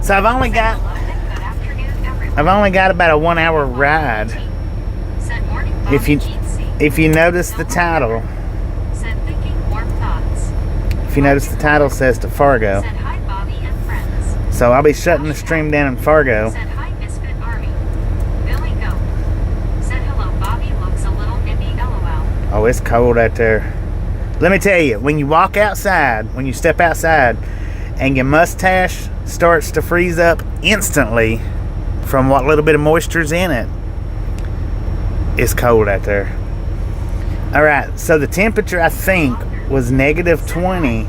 So I've only got about a 1 hour ride. If you notice the title, says to Fargo. So I'll be shutting the stream down in Fargo. Oh, it's cold out there. Let me tell you, when you walk outside, when you step outside, and your mustache starts to freeze up instantly from what little bit of moisture's in it, it's cold out there. Alright, so the temperature, I think, was -20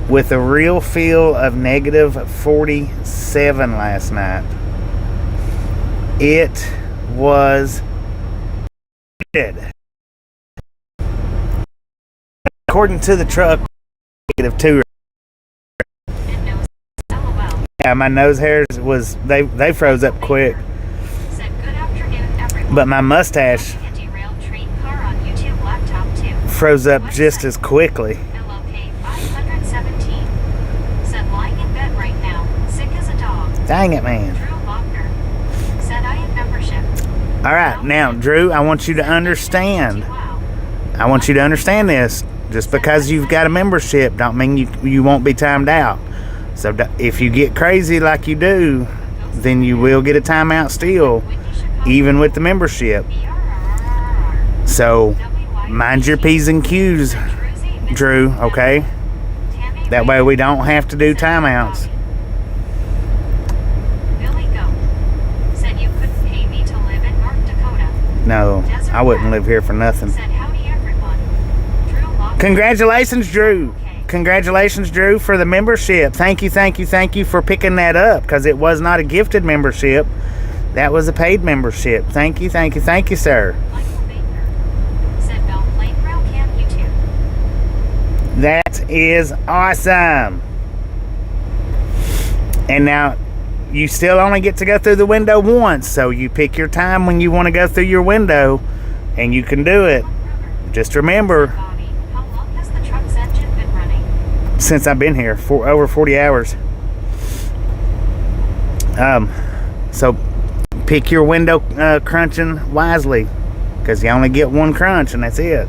with a real feel of -47 last night. It was good. According to the truck, -2. Yeah, my nose hairs was they froze up quick. But my mustache froze up just as quickly. Dang it, man. Alright, now Drew, I want you to understand. I want you to understand this. Just because you've got a membership don't mean you won't be timed out. So if you get crazy like you do, then you will get a timeout still, even with the membership. So mind your P's and Q's, Drew, okay? That way we don't have to do timeouts. No, I wouldn't live here for nothing. Congratulations, Drew. Congratulations, Drew, for the membership. Thank you for picking that up, because it was not a gifted membership. That was a paid membership. Thank you, sir. That is awesome. And now you still only get to go through the window once, so you pick your time when you want to go through your window, and you can do it. Just remember, since I've been here for over 40 hours. So pick your window crunching wisely, because you only get one crunch and that's it.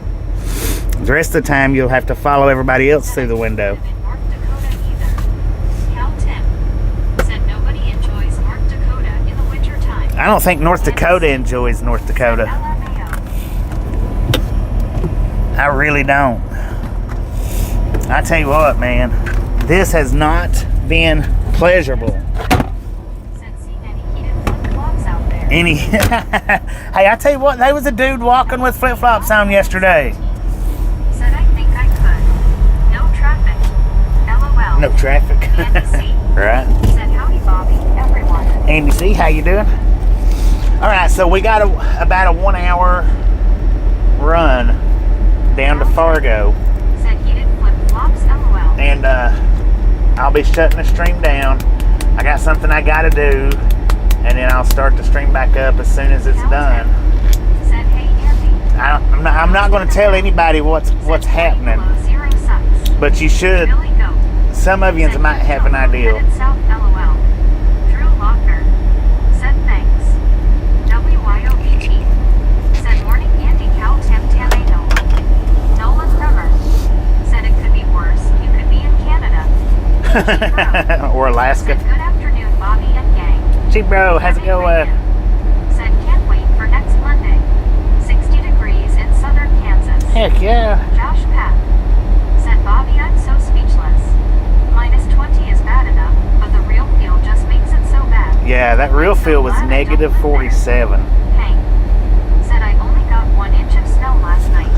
The rest of the time you'll have to follow everybody else through the window. I don't think North Dakota enjoys North Dakota. I really don't. I tell you what, man, this has not been pleasurable. Hey, I tell you what, there was a dude walking with flip-flops on yesterday. Said I think I could. No traffic. LOL. No traffic. Right. Said howdy, Bobby, everyone. Andy C, how you doing? Alright, so we got about a 1 hour run down to Fargo. Said heated flip-flops, LOL. And I'll be shutting the stream down. I got something I gotta do, and then I'll start the stream back up as soon as it's done. Said hey, Andy. I'm not going to tell anybody what's happening, but you should. Some of you might have an idea. South, LOL. Drew Lochner. Said thanks. WYOBT. Said morning, Andy Cal Tim Tamano. Nolan Bremer. Said it could be worse. You could be in Canada. Or Alaska. Said good afternoon, Bobby and gang. Gee, bro, how's it going? Said can't wait for next Monday. 60 degrees in southern Kansas. Heck yeah. Josh Pat. Said Bobby, I'm so speechless. -20 is bad enough, but the real feel just makes it so bad. Yeah, that real feel was -47. Hank. Said I only got 1 inch of snow last night.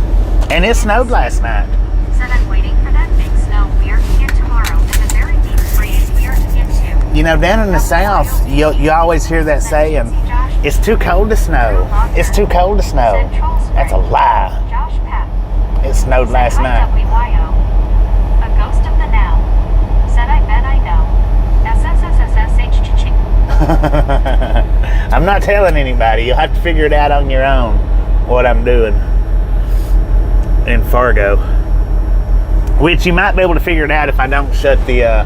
And it snowed last night. Said I'm waiting for that big snow we are to get tomorrow and the very deep freeze we are to get to. You know, down in the South, you always hear that saying, it's too cold to snow. It's too cold to snow. That's a lie. Josh Pat. It snowed last night. WYO. A ghost of the now. Said I bet I know. SSSSSH. I'm not telling anybody. You'll have to figure it out on your own what I'm doing in Fargo. Which you might be able to figure it out if I don't shut the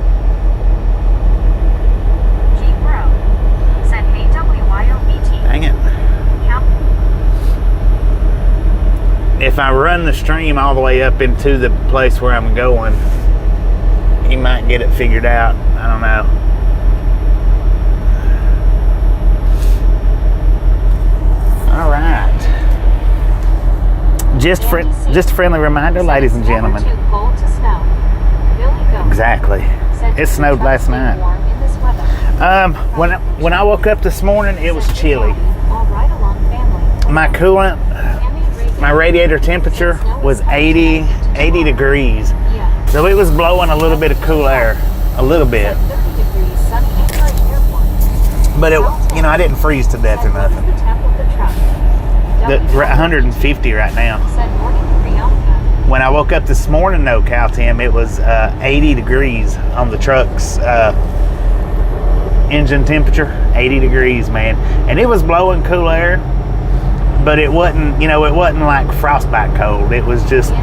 if I run the stream all the way up into the place where I'm going, he might get it figured out. I don't know. All right. Just a friendly reminder, ladies and gentlemen. Too cold to snow. Billy Goat Exactly. said It snowed last night. warm in this weather. When I woke up this morning, it was chilly. All right along family. My coolant, my radiator temperature was 80 degrees. Yeah. So it was blowing a little bit of cool air, a little bit. 30 degrees, sunny Anchorage Airport. But I didn't freeze to death or nothing. The temp of the truck. We're at 150 right now. Said morning Priyanka. When I woke up this morning, though, Cal Tim, it was 80 degrees on the truck's engine temperature. 80 degrees, man, and it was blowing cool air, but it wasn't, it wasn't like frostbite cold. It was just,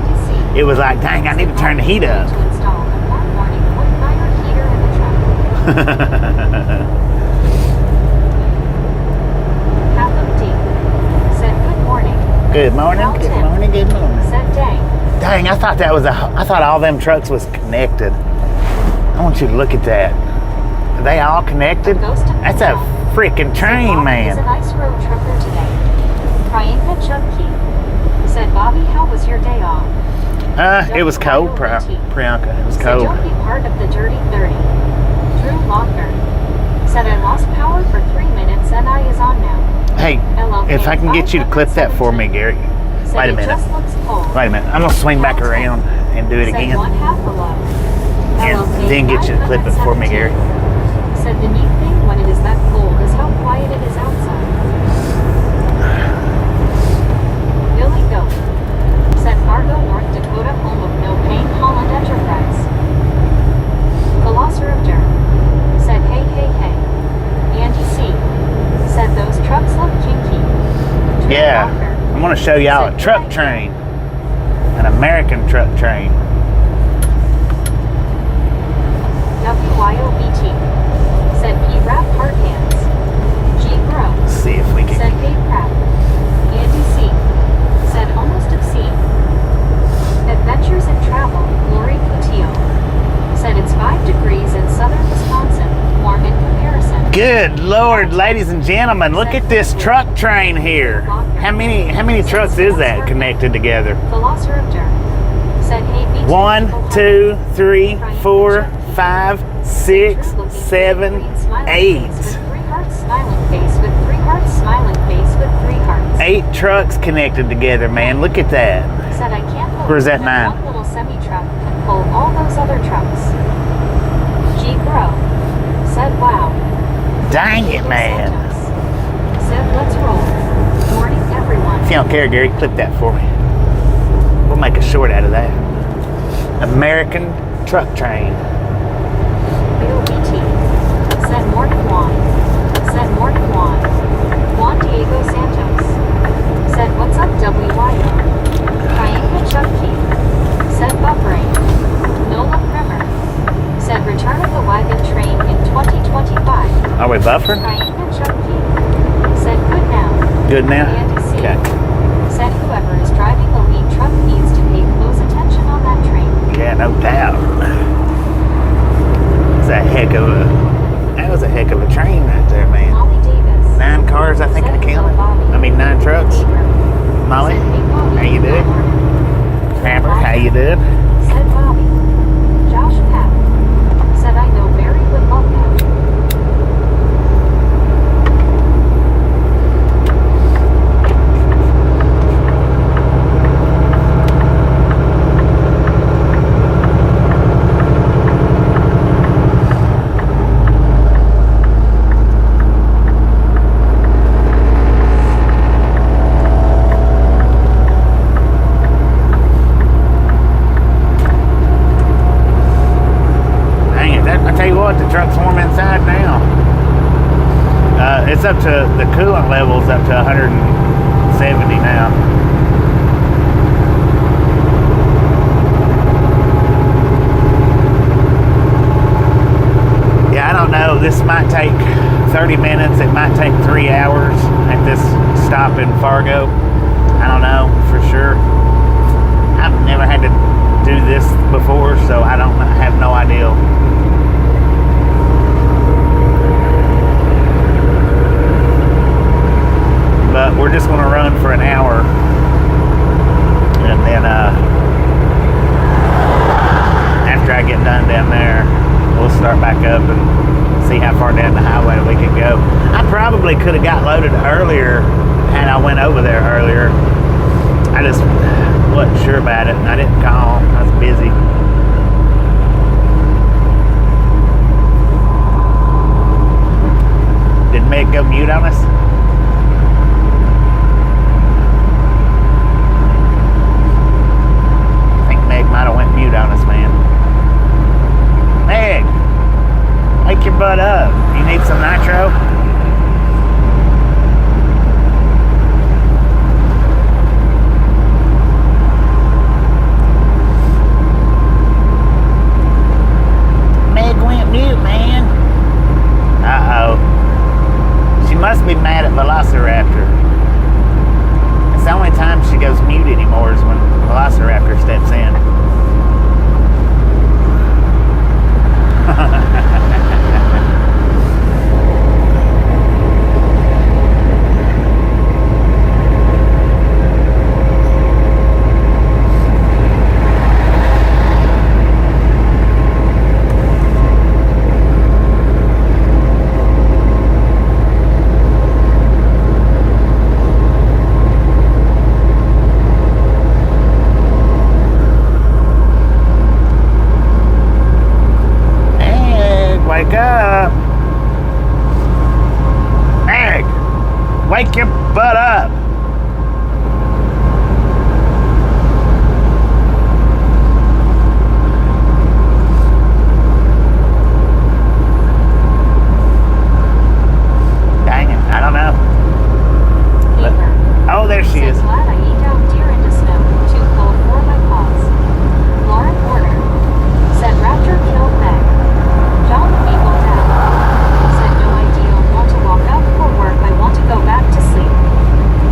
it was like, dang, I need to turn the heat up. To install a warm morning wood fire heater in the truck. Half of D. Said good morning. Good morning, good morning, good morning. Said dang. Dang, I thought all them trucks was connected. I want you to look at that. Are they all connected? That's a freaking train, Is man. a nice road trucker today. Priyanka Chunky. Said Bobby, how was your day off? It was cold, Priyanka. It was Said cold. don't be part of the dirty 30. Drew Lochner. Said I lost power for 3 minutes and I is on now. Hey, if I can get you to clip that for me, Gary. Said Wait a it minute. just looks cold. Wait a minute. I'm gonna swing back around and do it Said again, one half a love. and then get you to clip it for me, Gary. Said the neat thing when it is that cold is how quiet it is outside. Billy Goat. Said Fargo, North Dakota, home of No Pain Holland Enterprise. Philosopher of Dirt. Said hey, hey, hey. Andy C. Said those trucks look kinky. Drew Yeah, Walker. I'm gonna show y'all a truck train, an American truck train. WYOBT. Said P-Rap Hard Hands. G. Bro. Let's see if we Said can. Dave Pratt. Andy C. Said almost obscene. Adventures in Travel. Lori Coutillo. Said it's 5 degrees in southern Wisconsin. Warm in comparison. Good Lord, ladies and gentlemen, look at this truck train here. How many trucks is that connected together? Philosopher of Dirt. Said hey, BT. 1, 2, 3, 4, 5, 6, 7, 8. With 3 hearts smiling face with 3 hearts smiling face with 3 hearts. 8 trucks connected together, man. Look at that. Said I can't believe Where's that that 9? one little semi-truck can pull all those other trucks. G. Bro. Said wow. Dang it, man. Said let's roll. Morning everyone. If you don't care, Gary, clip that for me. We'll make a short out of that. American truck train. BOBT. Said morning Juan. Said morning Juan. Juan Diego Santos. Said what's up WYO. Priyanka Chunky. Said buffering. Nola Primer. Said return of the wagon train in 2025. Are we buffering? Priyanka Chunky. Said good now. Good now? Andy C. Okay. Said whoever is driving the lead truck needs to pay close attention on that train. Yeah, no doubt. That was a heck of a train right there, man. Molly Davis. 9 cars, I think I counted. 9 trucks. Molly, how you doing? Hammer, how you doing? Said Bobby. Josh Papp. Said I know Barry would love that. The truck's warm inside now. It's up to, the coolant level's up to 170 now. Yeah, I don't know. This might take 30 minutes. It might take 3 hours at this stop in Fargo. I don't know for sure. I've never had to do this before, so I have no idea. But we're just gonna run for an hour, and then after I get done down there, we'll start back up and see how far down the highway we can go. I probably could have got loaded earlier had I went over there earlier. I just wasn't sure about it, and I didn't call. I was busy. Did Meg go mute on us? I think Meg might have went mute on us, man. Meg, wake your butt up. You need some nitro? Meg went mute, man. Uh-oh. She must be mad at Velociraptor. It's the only time she goes mute anymore is when Velociraptor steps in. Wake up! Meg! Wake your butt up! Dang it, I don't know. Oh, there she is. Glad I ate out deer into snow, too cold for my paws. Lauren Porter said Raptor killed Meg. John Eagle Dad said no idea, want to walk out for work, I want to go back to sleep.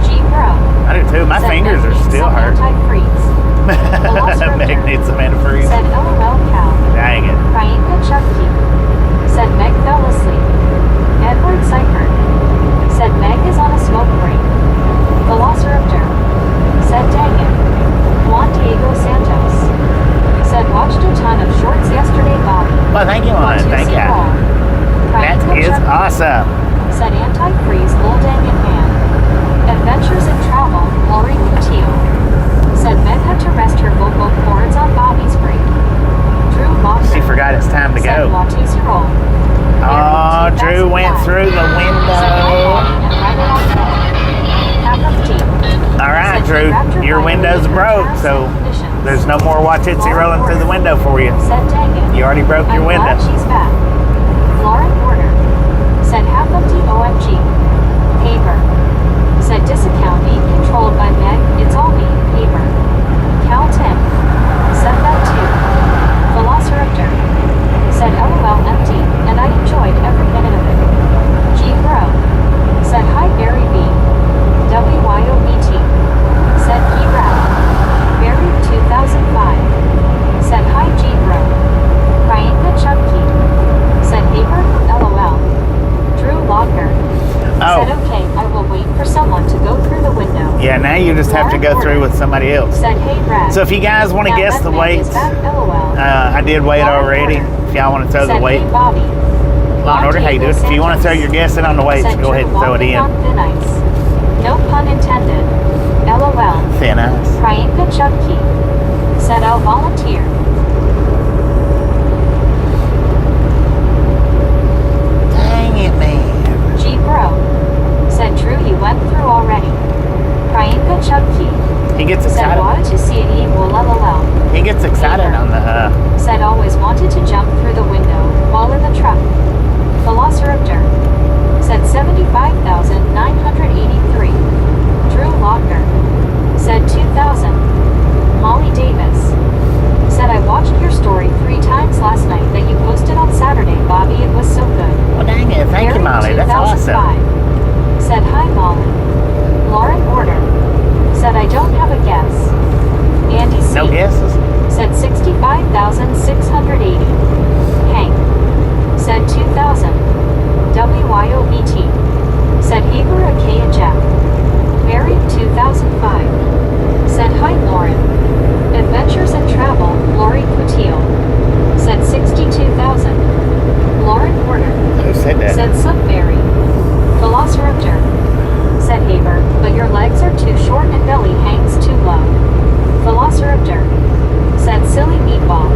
G Bro I do too. My said fingers Meg are needs still some hurt. Anti-freeze. Meg needs some antifreeze. Said LOL cow. Dang it. Priyanka Chucky said Meg fell asleep. Edward Seifert said Meg is on a smoke break. Velociraptor said dang it. Juan Diego Santos said watched a ton of shorts yesterday, Bobby. Well, thank you, Lon. Thank you. That is awesome. Said anti-freeze lol dang it man. Adventures in travel, Lori Coutinho said Meg had to rest her vocal cords on Bobby's break. Drew Locker She forgot it's time to said go. what is your roll? Oh, Drew went through the window. All right, Drew, your window's broke, so there's no more Watch Itsy rolling through the window for you. Said dang it. You already broke your I'm window. glad she's back. Lauren Porter said half of the OMG. Paper said disaccount being controlled by Meg. It's all me. Paper. Cal Tim said that too. Velociraptor said LOL empty, and I enjoyed every minute of it. G Bro said hi Barry B. WYOBT said he rap. Barry 2005 said hi G Bro. Priyanka Chunky said paper LOL. Drew Locker said okay, I will wait for someone to go through the window. Yeah, now you just have to go through with somebody else. Said hey Brad. So if you guys want to guess the weights, I did weigh it already. If y'all want to throw the weight, hey Bobby. Law and Order, how you do it? If you want to throw your guess in on the weights, go ahead and throw it in. Thin ice. No pun intended. LOL. Thin ice. Priyanka Chunky said I'll volunteer. Dang it, man. G Bro said Drew you went through already. Priyanka Chunky He gets said excited. wanted to see it equal LOL. He gets excited on the Said always wanted to jump through the window while in the truck. Velociraptor said 75,983. Drew Locker said 2,000. Molly Davis said I watched your story 3 times last night that you posted on Saturday, Bobby. It was so good. Well, dang it. Thank you, Molly. That's awesome. Said hi, Molly. Lauren Order said I don't have a guess. Andy No guesses? Said 65,680. Hank. Said 2,000. WYOBT. Said Haber Achaia Jeff. Married 2005. Said hi Lauren. Adventures and Travel, Lori Coutil. Said 62,000. Lauren Porter. Who said that? Said Subberry. Velociraptor. Said Haber, but your legs are too short and belly hangs too low. Velociraptor. Said Silly Meatball.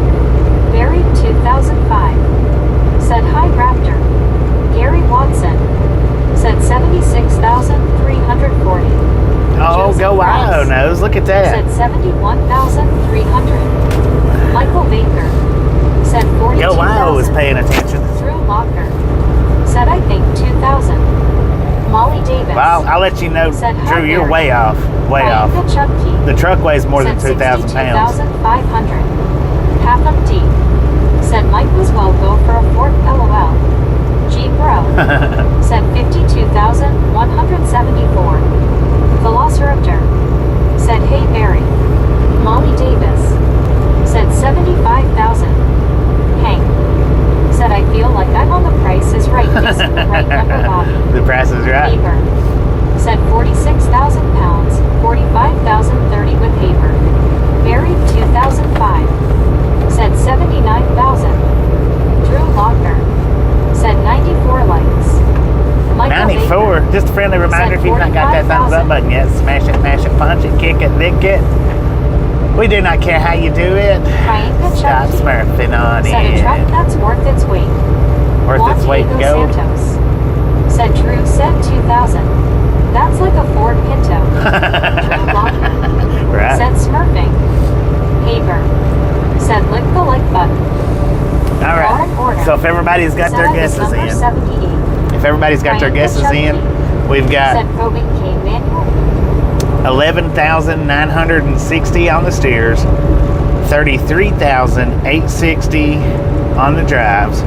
Buried 2005. Said hi Raptor. Gary Watson. Said 76,340. Oh, Joseph go Ross. Wild Nose. Look at that. Said 71,300. Michael Baker. Said 42,000. Go Wild was paying attention. Drew Locker. Said I think 2,000. Molly Davis. Well, I'll let you know, Said hi, Drew, you're Mary. way off. Way off. Ryan Chupke. The truck weighs more than Said 2,000 pounds. 62,500. Half empty. Said might as well go for a fork LOL. G Bro. Said 52,174. Velociraptor. Said hey Barry. Molly Davis. Said 75,000. Hank. Said I feel like I'm on The Price is Right. Just the right number Bobby. The price is right. Haber. Said 46,000 pounds. 45,030 with Haber. Buried 2005. Said 79,000. Drew Locker. Said 94 likes. Michael 94. Baker. Just a friendly reminder, Said if you've not got that thumbs up 45,000. button yet, smash it, mash it, punch it, kick it, lick it. We do not care how you do it. Priyanka Stop Chupke. smurfing on Said a truck it. that's worth its weight. Worth Juan its weight in Diego gold. Santos. Said Drew said 2,000. That's like a Ford Pinto. Drew Locker. Right. Said smurfing. Haber. Said lick the like button. All Lauren right. Order. So if everybody's got Said their I was guesses number in, 78. if everybody's got their Priyanka guesses in, Chupke. we've got Said probing K manual. 11,960 on the steers, 33,860 on the drives,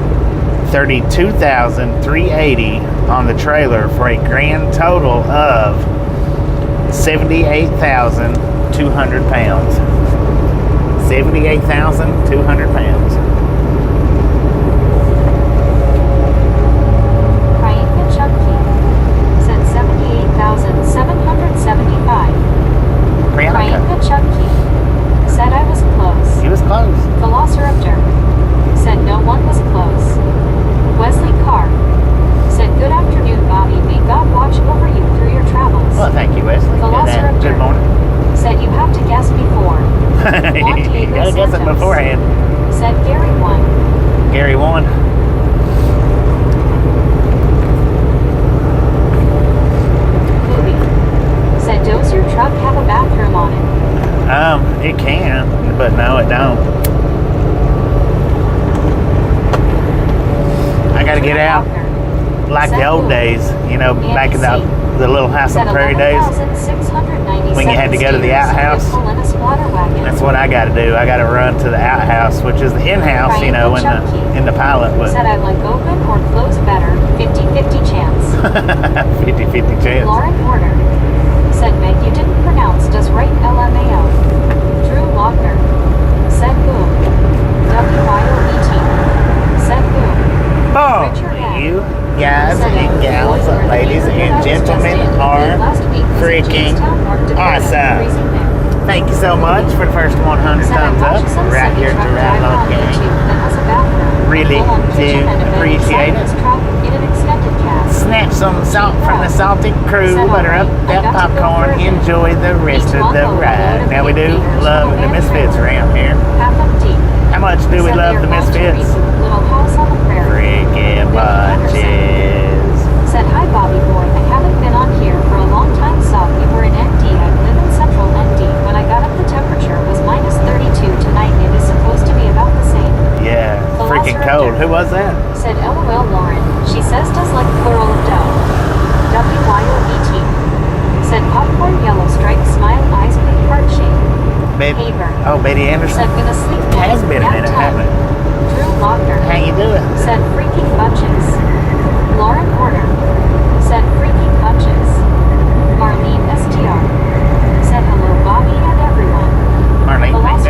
32,380 on the trailer for a grand total of 78,200 pounds. 78,200 pounds. Priyanka Chupke. Said 78,775. Priyanka Chupke. Said I was close. He was close. Velociraptor. Said no one was close. Wesley Carr. Said good afternoon Bobby, may God watch over you through your travels. Well, thank you, Wesley. Velociraptor. Good morning. Said you have to guess before. You gotta guess it beforehand. Said Gary won. Gary won. Movie. Said does your truck have a bathroom on it? It can, but no, it don't. I gotta get out like the old days, you know, back in the little house on the prairie days. When you had to go to the outhouse. That's what I gotta do. I gotta run to the outhouse, which is the in-house, you know, in the pilot. But Said I like open or close better, 50-50 chance. 50-50 chance. Lauren Porter. Said Meg you didn't pronounce does right LMAO. Drew Locker. Said boom. WYOET. Said boom. Boom! Richard M. You guys Said and gals, ladies and gentlemen are freaking awesome. Thank you so much for the first 100 thumbs up right here at the Ride Log Gang. Really do appreciate it. Snatch some salt from the salty crew, butter up that popcorn, enjoy the rest of the ride. Now we do love the Misfits around here. How much do we love the Misfits? Freaking bunches. Said hi Bobby boy, I haven't been on here for a long time. Saw we were in ND. I live in central ND. When I got up the temperature was minus 32 tonight. It is supposed to be about the same. Yeah, freaking cold. Who was that? Said LOL Lauren. She says does like plural of dough. WYOET. Said popcorn yellow stripe smile eyes pink heart shape. Haber. Oh, Betty Anderson. Said gonna sleep now. Has been a minute, hasn't it? Drew Locker. How you doing? Said freaking bunches. Lauren Porter. Said freaking bunches. Marlene STR. Said hello Bobby and everyone. Marlene, thanks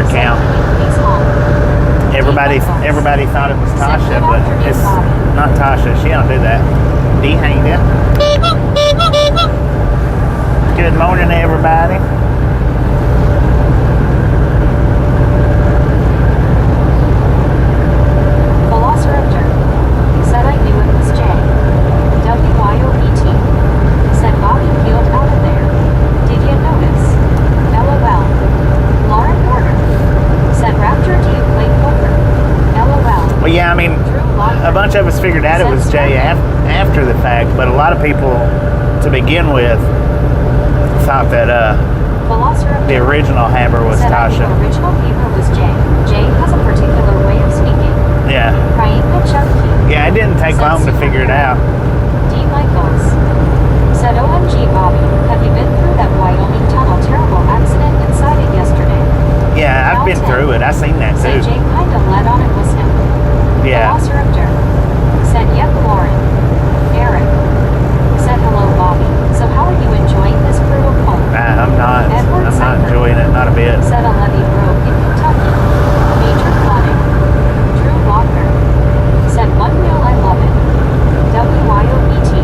account. Please hold. Everybody thought it was Tasha, but it's not Tasha. She don't do that. Dee, how you doing? Good morning, everybody. Velociraptor. Said I knew it was Jay. WYOET. Said Bobby peeled out of there. Did you notice? LOL. Lauren Porter. Said Raptor, do you play poker? LOL. Well, yeah, I mean, a bunch of us figured out it was Jay after the fact, but a lot of people, to begin with, thought that the original hammer was Tasha. The original hammer was Jay. Jay has a particular way of speaking. Yeah. Praima Chunky. Yeah, it didn't take long to figure it out. D. Michaels. Said OMG Bobby, have you been through that Wyoming tunnel terrible accident inside it yesterday? Yeah, I've been through it. I seen that Said too. Jay kinda led on it was him. Yeah. Velociraptor. Said yep Lauren. Eric. Said hello Bobby. So how are you enjoying this brutal cold? I'm not enjoying it, not a bit. Said a levee broke in Kentucky. Major flooding. Drew Walker. Said 1 mil I love it. WYOET.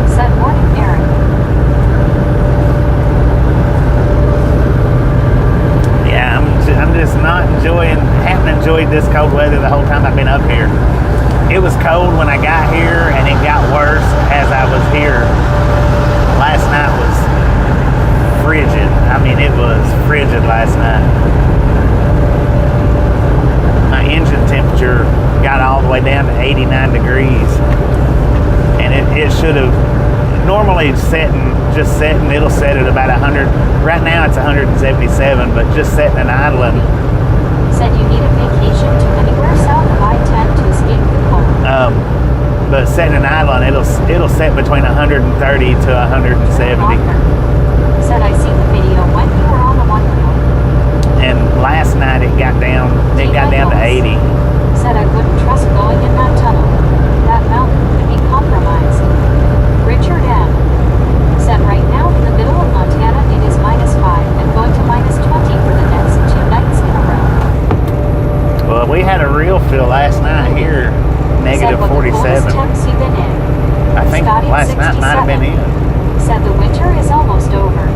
Said morning Eric. Yeah, I'm just not haven't enjoyed this cold weather the whole time I've been up here. It was cold when I got here, and it got worse as I was here. Last night was frigid. I mean, it was frigid last night. My engine temperature got all the way down to 89 degrees, and it should have normally just setting. It'll set at about 100. Right now it's 177, but just setting and idling. Said you need a vacation to anywhere south of I-10 to escape the cold. But setting and idling, it'll set between 130 to 170. Said I see the video when you were on the one wheel. And last night it got down to 80. Said I wouldn't trust going in that tunnel. That mountain could be compromised. Richard M. Said right now in the middle of Montana it is -5 and going to -20 for the next 2 nights in a row. Well, we had a real feel last night here, negative 47. You been in. I think last night might have been in. Said the winter is almost over.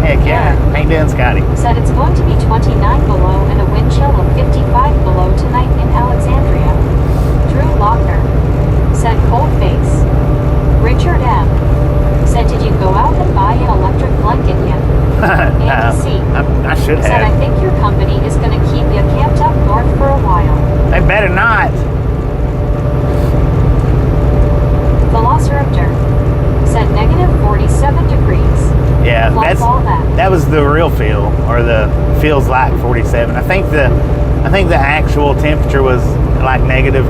Heck yeah, ain't doing Scotty. Said it's going to be 29 below and a wind chill of 55 below tonight in Alexandria. Drew Lochner. Said cold face. Richard M. Said did you go out and buy an electric blanket yet? ABC. I should Said I have. think your company is going to keep you camped up north for a while. They better not. Velociraptor. Said -47 degrees. Yeah, Love all that. that was the real feel, or the feels like 47. I think the actual temperature was like negative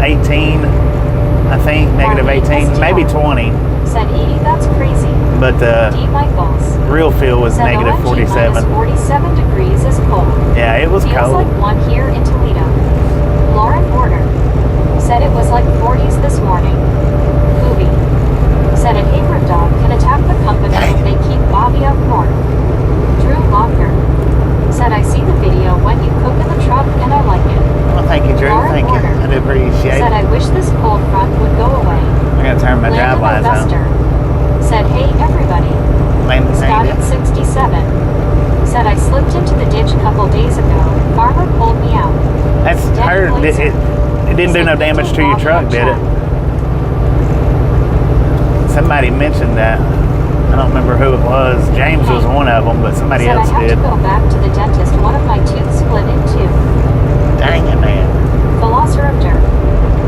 18. I think negative 18, maybe 20. Said 80, that's crazy. But the D. Michaels. real feel was Said negative OMG 47. -47 degrees is cold. Yeah, it was Feels cold. like one here in Toledo. Lauren Porter. Said it was like 40s this morning. Movie. Said a hybrid dog can attack the company if they keep Bobby up north. Drew Lochner. Said I see the video when you cook in the truck and I like it. Well, thank you, Drew. Lauren Thank you. Porter. I do appreciate Said it. I wish this cold front would go away. I gotta turn my drive Landon lights on. Investor. Said hey everybody. Landon, how you Scotty doing? 67. Said I slipped into the ditch a couple days ago. Farmer pulled me out. That's Dead her. blazer. It didn't do no Said damage to your Bobby truck, in did it? chat. Somebody mentioned that. I don't remember who it was. James was one of them, but somebody Said else I have did. to go back to the dentist. One of my tooth split in two. Dang it, man. Velociraptor.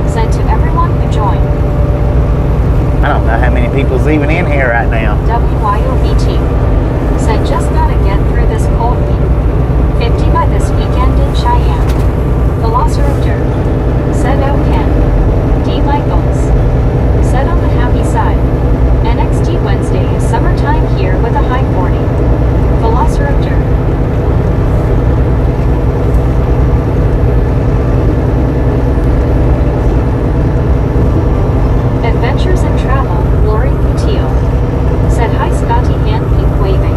Said to everyone who joined. I don't know how many people's even in here right now. WYOBT. Said just gotta get through this cold week. 50 by this weekend in Cheyenne. Velociraptor. Said Ken. D. Michaels. Said on the happy side. NXT Wednesday is summertime here with a high 40. Velociraptor. Adventures in Travel, Lori Coutillo. Said hi Scotty and pink waving.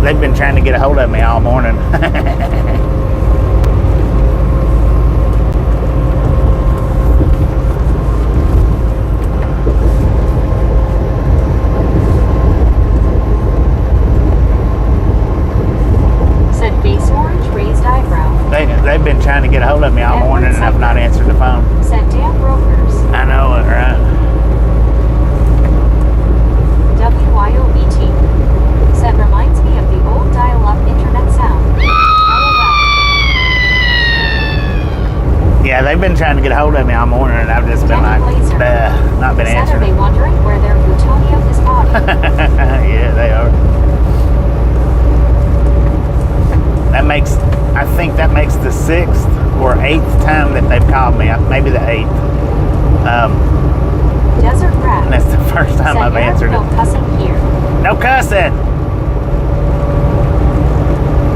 they've been trying to get a hold of me all morning. Said face orange, raised eyebrow. They've been trying to get a hold of me all morning, and I've not answered the phone. Said damn brokers. I know it, right? WYOBT. Said reminds me of the old dial-up internet sound. LOL. Yeah, they've been trying to get a hold of me all morning, and I've just been like, not been Said are answering. they wondering where their plutonium is body? Yeah, they are. I think that makes the 6th or 8th time that they've called me. Maybe the 8th. Desert rat. And that's the first time Said I've answered no it. cussing here. No cussing.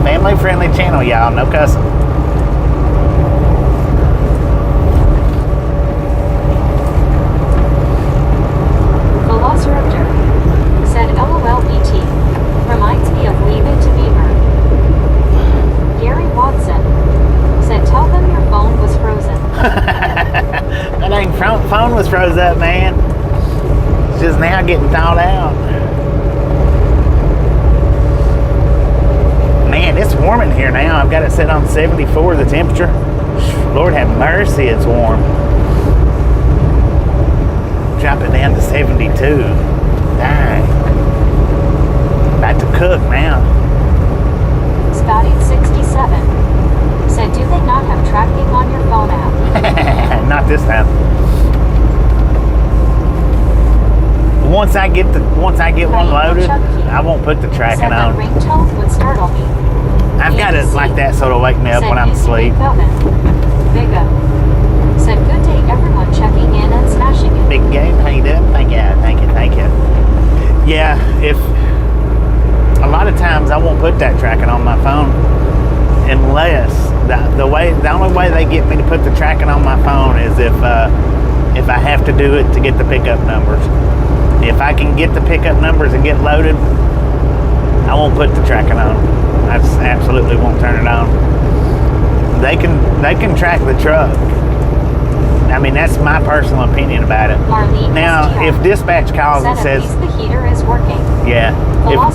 Family friendly channel, y'all. No cussing. Velociraptor. Said LOLBT. Reminds me of Leave It to Beaver. Gary Watson. Said tell them your phone was frozen. That dang phone was froze up, man. It's just now getting thawed out. Man, it's warm in here now. I've got it set on 74, the temperature. Lord have mercy, it's warm. Drop it down to 72. Dang. About to cook now. Scotty 67. Said do they not have tracking on your phone app? Not this time. Once I get one loaded, I won't put the tracking Said on. that ringtone would startle me. I've got it like that so it'll wake me up Said when I'm easy asleep. big oven. Big O. Said good day everyone checking in and smashing it. Big game, how you doing? Thank you. Yeah, if a lot of times I won't put that tracking on my phone unless the only way they get me to put the tracking on my phone is if I have to do it to get the pickup numbers. If I can get the pickup numbers and get loaded, I won't put the tracking on. I just absolutely won't turn it on. They can track the truck. I mean, that's my personal opinion about it. Marlene Now, STR. if dispatch calls and Said at says, least the heater is working. yeah,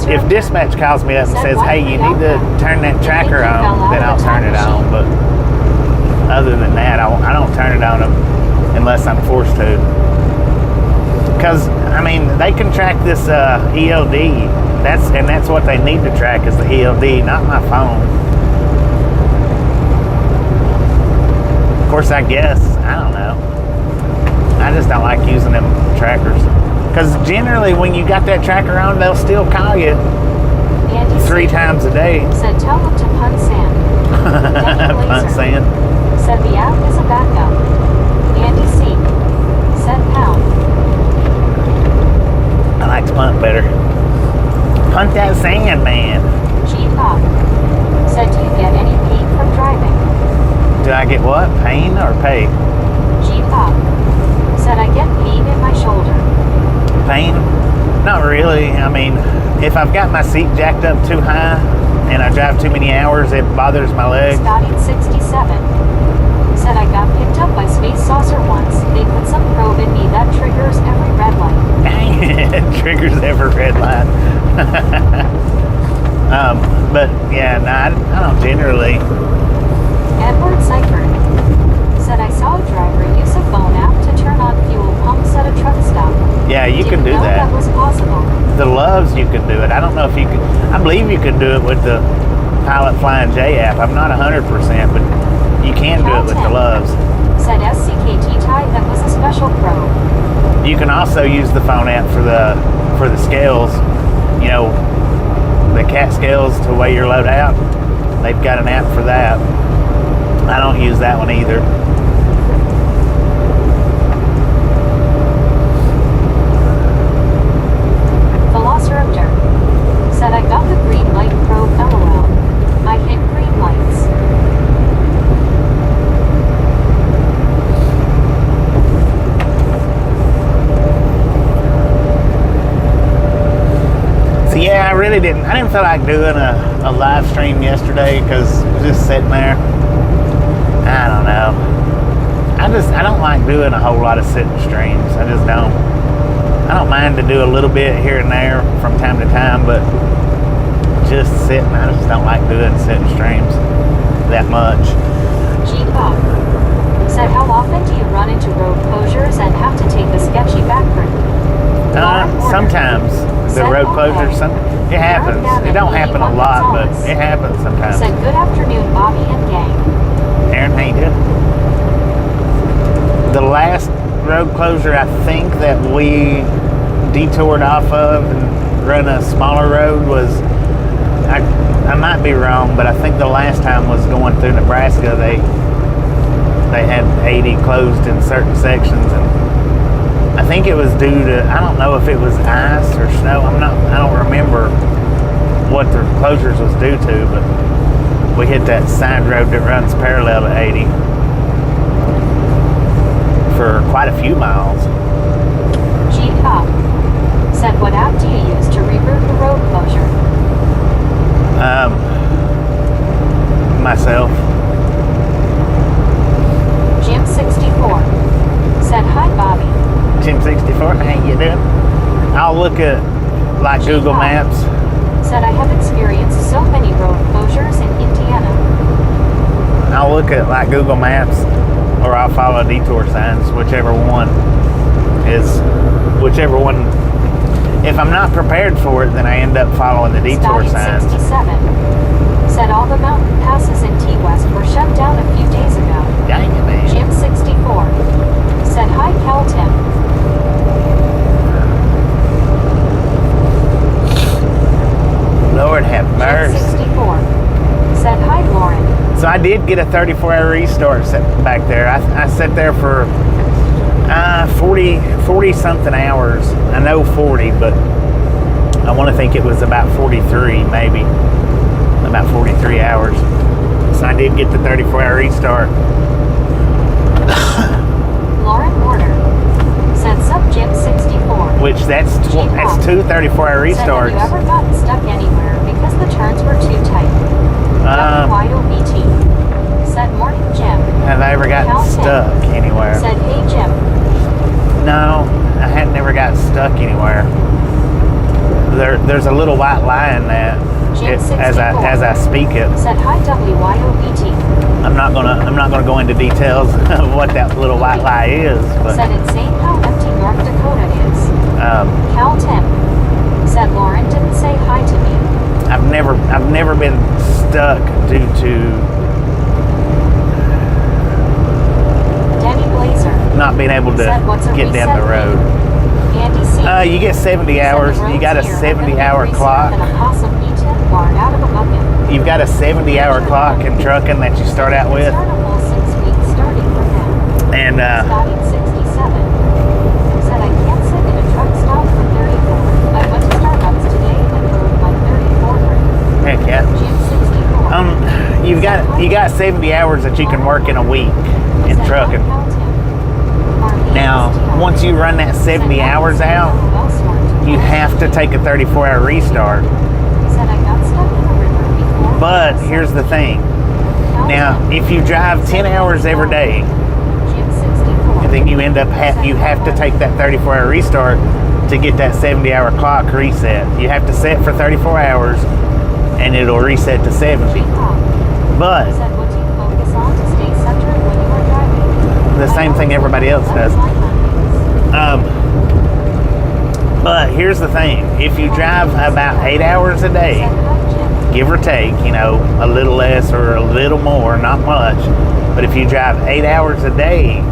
if dispatch calls me up and says, hey, you need to turn that tracker on, then I'll turn it on. But other than that, I don't turn it on unless I'm forced to. Because, I mean, they can track this ELD. That's what they need to track is the ELD, not my phone. Of course, I guess. I don't know. I just don't like using them trackers. Because generally, when you got that tracker on, they'll still call you Andy 3 times a day. Said tell them to punt sand. Punt sand. Said the app is a backup. Andy C. Said pound. I like to punt better. Punt that sand, man. G-Pop. Said do you get any pain from driving? Do I get what? Pain or pay? G-Pop. Said I get pain in my shoulder. Pain? Not really. I mean, if I've got my seat jacked up too high and I drive too many hours, it bothers my leg. Scotty 67. Said I got picked up by Space Saucer once. They put some probe in me that triggers every red light. Dang it, triggers every red light. But yeah, no, I don't generally. Edward Seifert. Said I saw a driver use a phone app to turn on fuel pumps at a truck stop. Yeah, you can do Didn't know that. that was possible. The Loves, you can do it. I don't know if you can. I believe you can do it with the Pilot Flying J app. I'm not 100%, but you can do it with the Loves. Said SCKT tie that was a special probe. You can also use the phone app for the scales. You know, the cat scales to weigh your load out. They've got an app for that. I don't use that one either. Velociraptor. Said I got the green light probe LOL. I hit green lights. So yeah, I really didn't feel like doing a live stream yesterday because I was just sitting there. I don't know. I don't like doing a whole lot of sitting streams. I just don't. I don't mind to do a little bit here and there from time to time, but just sitting, I just don't like doing sitting streams that much. G-Pop said, how often do you run into road closures and have to take the sketchy back route? Sometimes the road closures, it happens. It don't happen a lot, but it happens sometimes. Said, good afternoon, Bobby and gang. Aaron, how you doing? The last road closure I think that we detoured off of and run a smaller road was, I might be wrong, but I think the last time was going through Nebraska. They had 80 closed in certain sections, and I think it was due to, I don't know if it was ice or snow. I don't remember what the closures was due to, but we hit that side road that runs parallel to 80 for quite a few miles. G-Pop said, what app do you use to reroute the road closure? Myself. Jim64 said, hi, Bobby. Jim64, how you doing? I'll look at like G-Pop Google Maps. said, I have experienced so many road closures in Indiana. I'll look at like Google Maps, or I'll follow detour signs, whichever one. If I'm not prepared for it, then I end up following the detour signs. 67 said, all the mountain passes in T West were shut down a few days ago. Dang it, man. Jim64 said, hi, Cal Tim. Lord have mercy. Jim64 said, hi, Lauren. So I did get a 34-hour restart set back there. I sat there for 40 something hours. I know 40, but I want to think it was about 43, maybe about 43 hours. So I did get the 34-hour restart. Lauren Warner said, sup, Jim64. Which that's two 34-hour restarts. Said, have you ever gotten stuck anywhere because the turns were too tight? WYOBT said, morning, Jim. Have I ever gotten stuck anywhere? Said, hey, Jim. No, I had never got stuck anywhere. There's a little white line that as I speak it. Said, hi, WYOBT. I'm not gonna go into details of what that little white lie is, but said, insane how empty North Dakota is. Cal Tim said, Lauren didn't say hi to me. I've never been stuck due to Denny Blazer not being able to get down the road. Andy C. You get 70 hours. You got a 70-hour clock. You've got a 70-hour clock in trucking that you start out with. And Scotty 67 said, I can't sit in a truck stop for 34. I went to Starbucks today and rode my 34 route. heck yeah. Jim 64. You got 70 hours that you can work in a week in trucking. Now, once you run that 70 hours out, you have to take a 34-hour restart. But here's the thing. Now, if you drive 10 hours every day, and then you end up you have to take that 34-hour restart to get that 70-hour clock reset. You have to set for 34 hours, and it'll reset to 70. But the same thing everybody else does. But here's the thing. If you drive about 8 hours a day, give or take, a little less or a little more, not much. But if you drive 8 hours a day,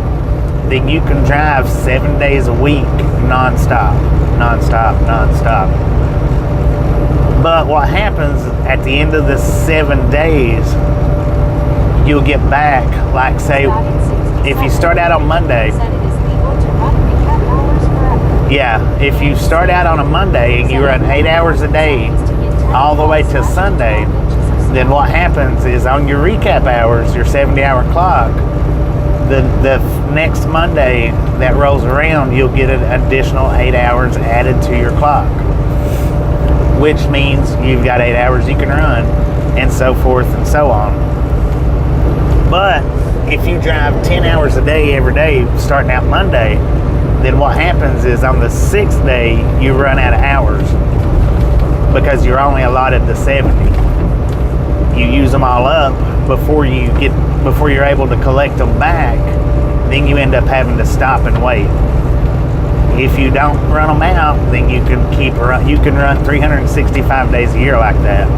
then you can drive 7 days a week nonstop. But what happens at the end of the 7 days, you'll get back, like say, if you start out on Monday, if you start out on a Monday and you run 8 hours a day all the way to Sunday, then what happens is on your recap hours, your 70-hour clock, the next Monday that rolls around, you'll get an additional 8 hours added to your clock, which means you've got 8 hours you can run, and so forth and so on. But if you drive 10 hours a day every day starting out Monday, then what happens is on the 6th day you run out of hours because you're only allotted the 70. You use them all up before you're able to collect them back. Then you end up having to stop and wait. If you don't run them out, then you can run 365 days a year like that.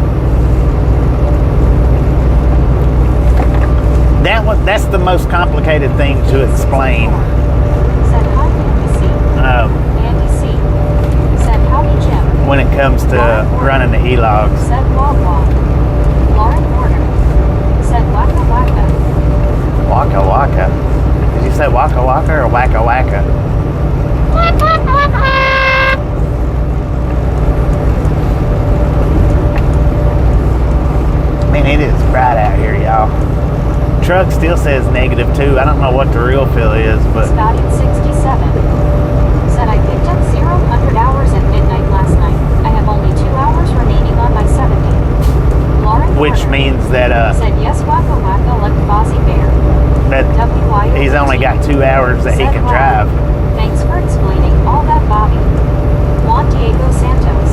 That's the most complicated thing to explain. Said hi, Andy C. Andy C. Said howdy, Jim. When it comes to running the e-logs. Said wog wog. Lauren Porter. Said waka waka. Waka waka. Did you say waka waka or waka waka? Man, it is bright out here, y'all. Truck still says -2. I don't know what the real feel is, but Scotty 67. Said I picked up 0-100 hours at midnight last night. I have only 2 hours remaining on my 70. Lauren which Porter. means that Said yes, waka waka like Fozzie Bear. that WYO. he's only got 2 hours that he Said can wow. drive. Thanks for explaining all that, Bobby. Juan Diego Santos.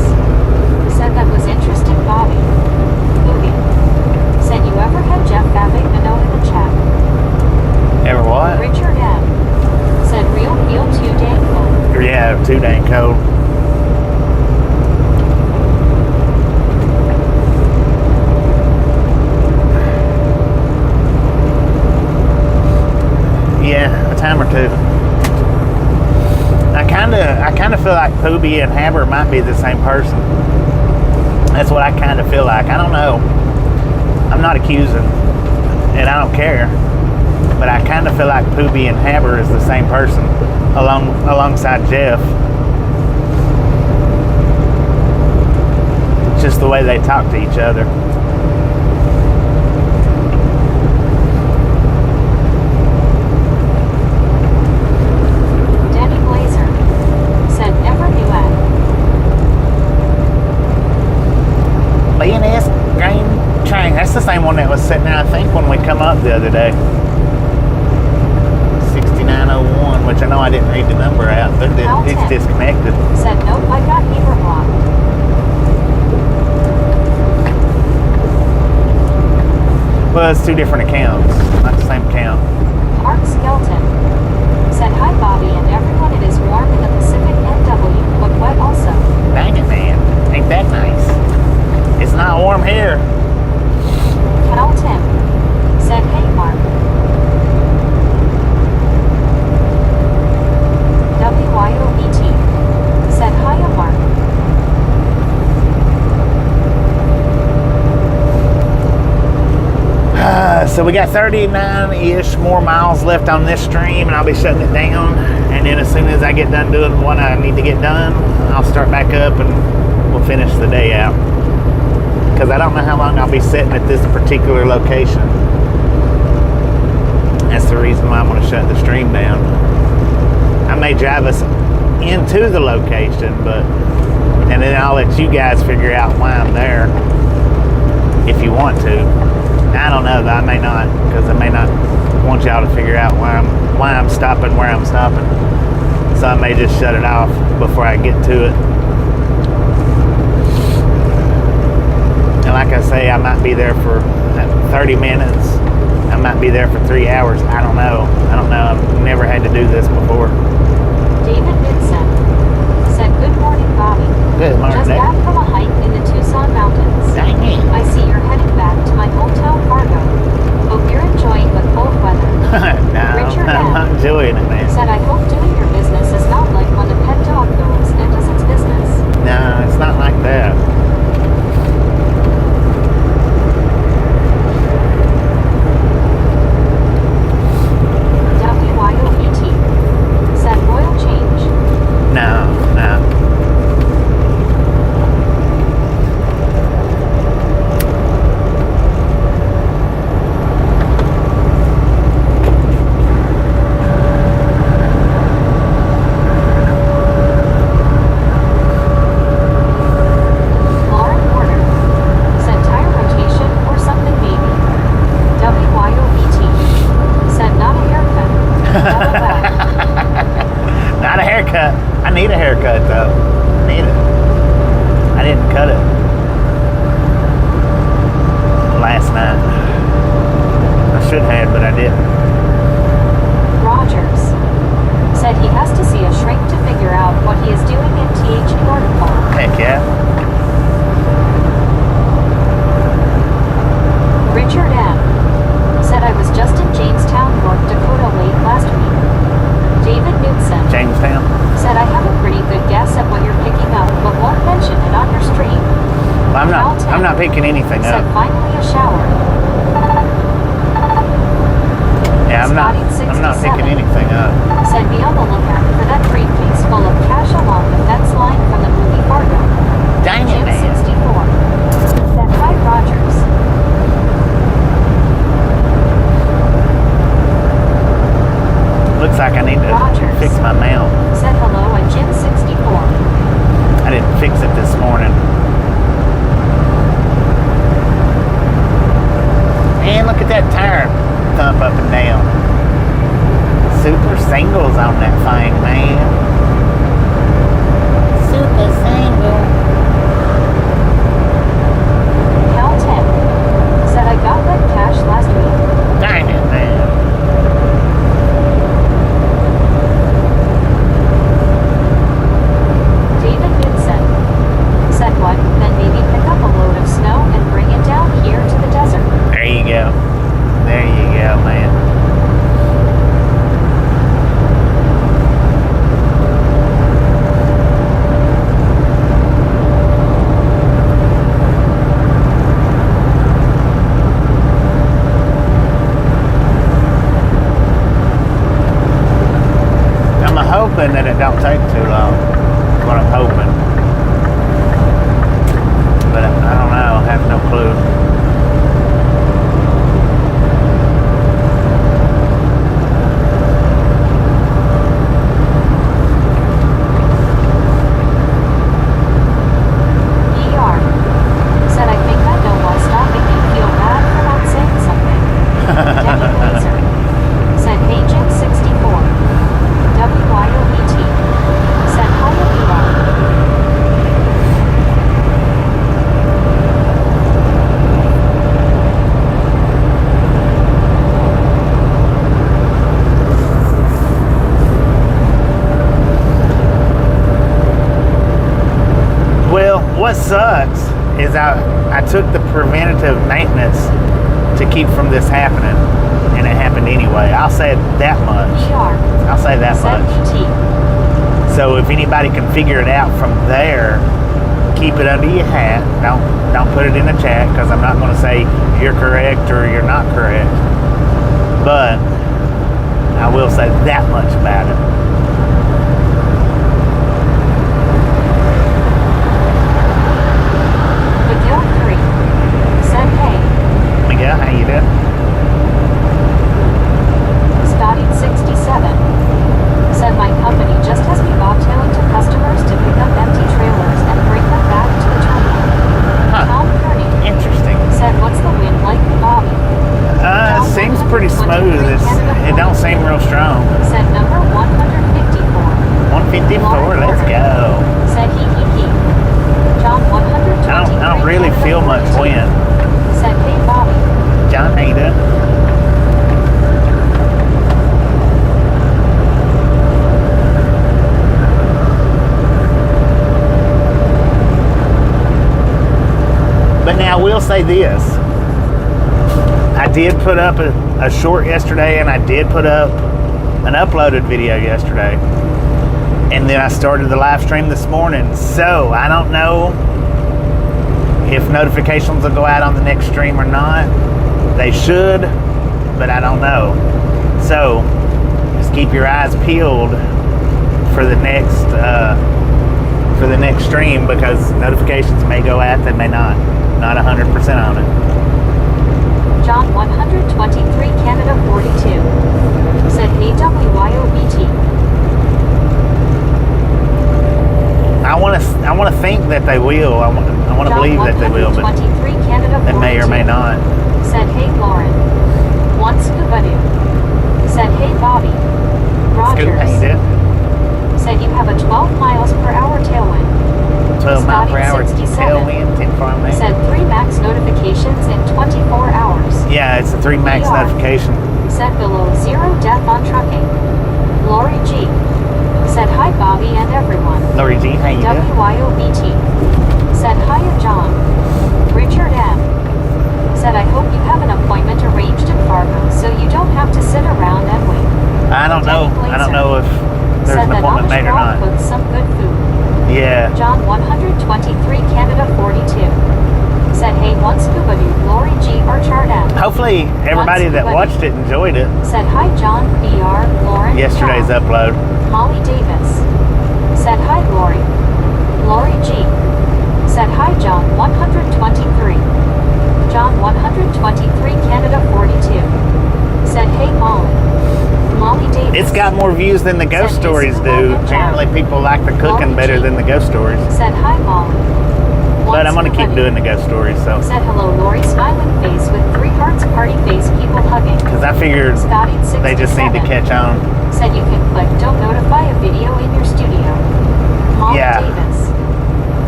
Said that was interesting, Bobby. Movie. Said you ever had Jeff Avignon in the chat? Ever what? Richard M. Said real feel too dang cold. Yeah, too dang cold. Yeah, a time or two. I kind of feel like Poobie and Haber might be the same person. That's what I kind of feel like. I don't know. I'm not accusing, and I don't care. But I kind of feel like Poobie and Haber is the same person, alongside Jeff. Just the way they talk to each other. Danny Blazer. Said never knew that. B&S Grain Train. That's the same one that was sitting there, I think, when we come up the other day. 6901, which I know I didn't read the number out, but it's disconnected. Said nope, I got Heber blocked. Well, it's 2 different accounts, not the same account. Art Skelton. Said hi, Bobby, and everyone. It is warm in the Pacific NW, but wet also. Dang it, man. Ain't that nice? It's not warm here. Cal Tim. Said hey, Mark. WYOBT. Said hiya, Mark. So we got 39-ish more miles left on this stream, and I'll be shutting it down. And then as soon as I get done doing what I need to get done, I'll start back up and we'll finish the day out. Because I don't know how long I'll be sitting at this particular location. That's the reason why I'm going to shut the stream down. I may drive us into the location, and then I'll let you guys figure out why I'm there if you want to. I don't know, though. I may not, because I may not want y'all to figure out why I'm stopping where I'm stopping. So I may just shut it off before I get to it. And like I say, I might be there for 30 minutes. I might be there for 3 hours. I don't know. I've never had to do this before. David Vincent. Said good morning, Bobby. Good morning, Just Dave. back from a hike in the Tucson mountains. Dang it. I see you're heading back to my hometown, Fargo. Hope you're enjoying the cold weather. No, Richard I'm M. not enjoying it, man. Said I hope doing your business is not like when the pet dog goes and does its business. No, it's not like that. WYOBT. Said haircut. I need a haircut though. I need it. I didn't cut it last night. I should have, but I didn't. Rogers said he has to see a shrink to figure out what he is doing in TH North Park. Heck yeah. Richard M. said I was just in Jamestown, North Dakota late last week. David Knudsen Jamestown. said I have a pretty good guess at what you're picking up, but won't mention it on your stream. Well, I'm not picking anything said up. finally a shower. Yeah, I'm not picking anything up. Said be on the lookout for that briefcase full of cash along the fence line from the movie Fargo. Dang it, Jim man. 64. Said hi Rogers. Looks like I need to Rogers fix my mount. said hello at Jim 64. I didn't fix it this morning. Man, look at that tire thump up and down. Super singles on that thing, man. Super single. Cal 10 said I got that cash last week. Dang it, man. David Vincent said what? Then maybe pick up a load of snow and bring it down here to the desert. There you go. There you go, man. I'm hoping that it don't take too long. That's what I'm hoping. But I don't know. I have no clue. ER said I think I know what's stopping you feel bad for not saying something. Debbie Glazer said hey Jim 64. WYOBT said how will you are. Well, what sucks is I took the preventative maintenance to keep from this happening, and it happened anyway. I'll say that much. ER I'll say that said much. BT. So if anybody can figure it out from there, keep it under your hat. Don't put it in the chat, because I'm not going to say you're correct or you're not correct. But I will say that much about it. Miguel 3 said hey. Miguel, how you doing? Scotty 67 said my company just has me bobtailing to customers to pick up empty trailers and bring them back to the terminal. Huh. Tom Kearney Interesting. said what's the wind like, Bobby? It seems pretty smooth. It don't seem real strong. Said number 154. 154, let's go. Said he. John 123. I don't really feel much wind. Said hey Bobby. John, how you doing? But now I will say this. I did put up a short yesterday, and I did put up an uploaded video yesterday. And then I started the live stream this morning. So I don't know if notifications will go out on the next stream or not. They should, but I don't know. So just keep your eyes peeled for the next stream, because notifications may go out, they may not. Not 100% on it. John 123 Canada 42 said AWYOBT. I want to think that they will. I want to believe that they will, but they may or may not. Said hey Lauren. One Scuba Doo said hey Bobby. Scoop, how you Rogers doing? said you have farm name. Said 3 max notifications in 24 hours. Yeah, it's a 3 max VR. notification. Said below 0 death on trucking. Lori G. Said hi Bobby and everyone. Lori G, how you doing? WYOBT. Said hiya John. Richard M. Said I hope you have an appointment arranged in Fargo so you don't have to sit around and wait. I don't know. I don't know if there's Said an that appointment Amish made or Rob not. cooks some good food. Yeah. John 123 Canada 42. Said hey one scuba dude Lori G or Chardin. Hopefully everybody that watched it enjoyed it. Said hi John BR Lauren. Yesterday's Cal. upload. Molly Davis. Said hi Lori. Lori G. Said hi John 123. John 123 Canada 42. Said hey Molly. Molly Davis. It's got more views than the ghost Said, stories "Hey, do. Scuba, Apparently people like the cooking Lori better G. than the ghost stories. Said hi Molly. But I'm going to keep Scuba doing the ghost stories, so. Said hello Lori smiling face with 3 hearts party face people hugging. Because I figured Scotty 67. they just need to catch on. Said you can click don't notify a video in your studio. Molly Yeah. Davis.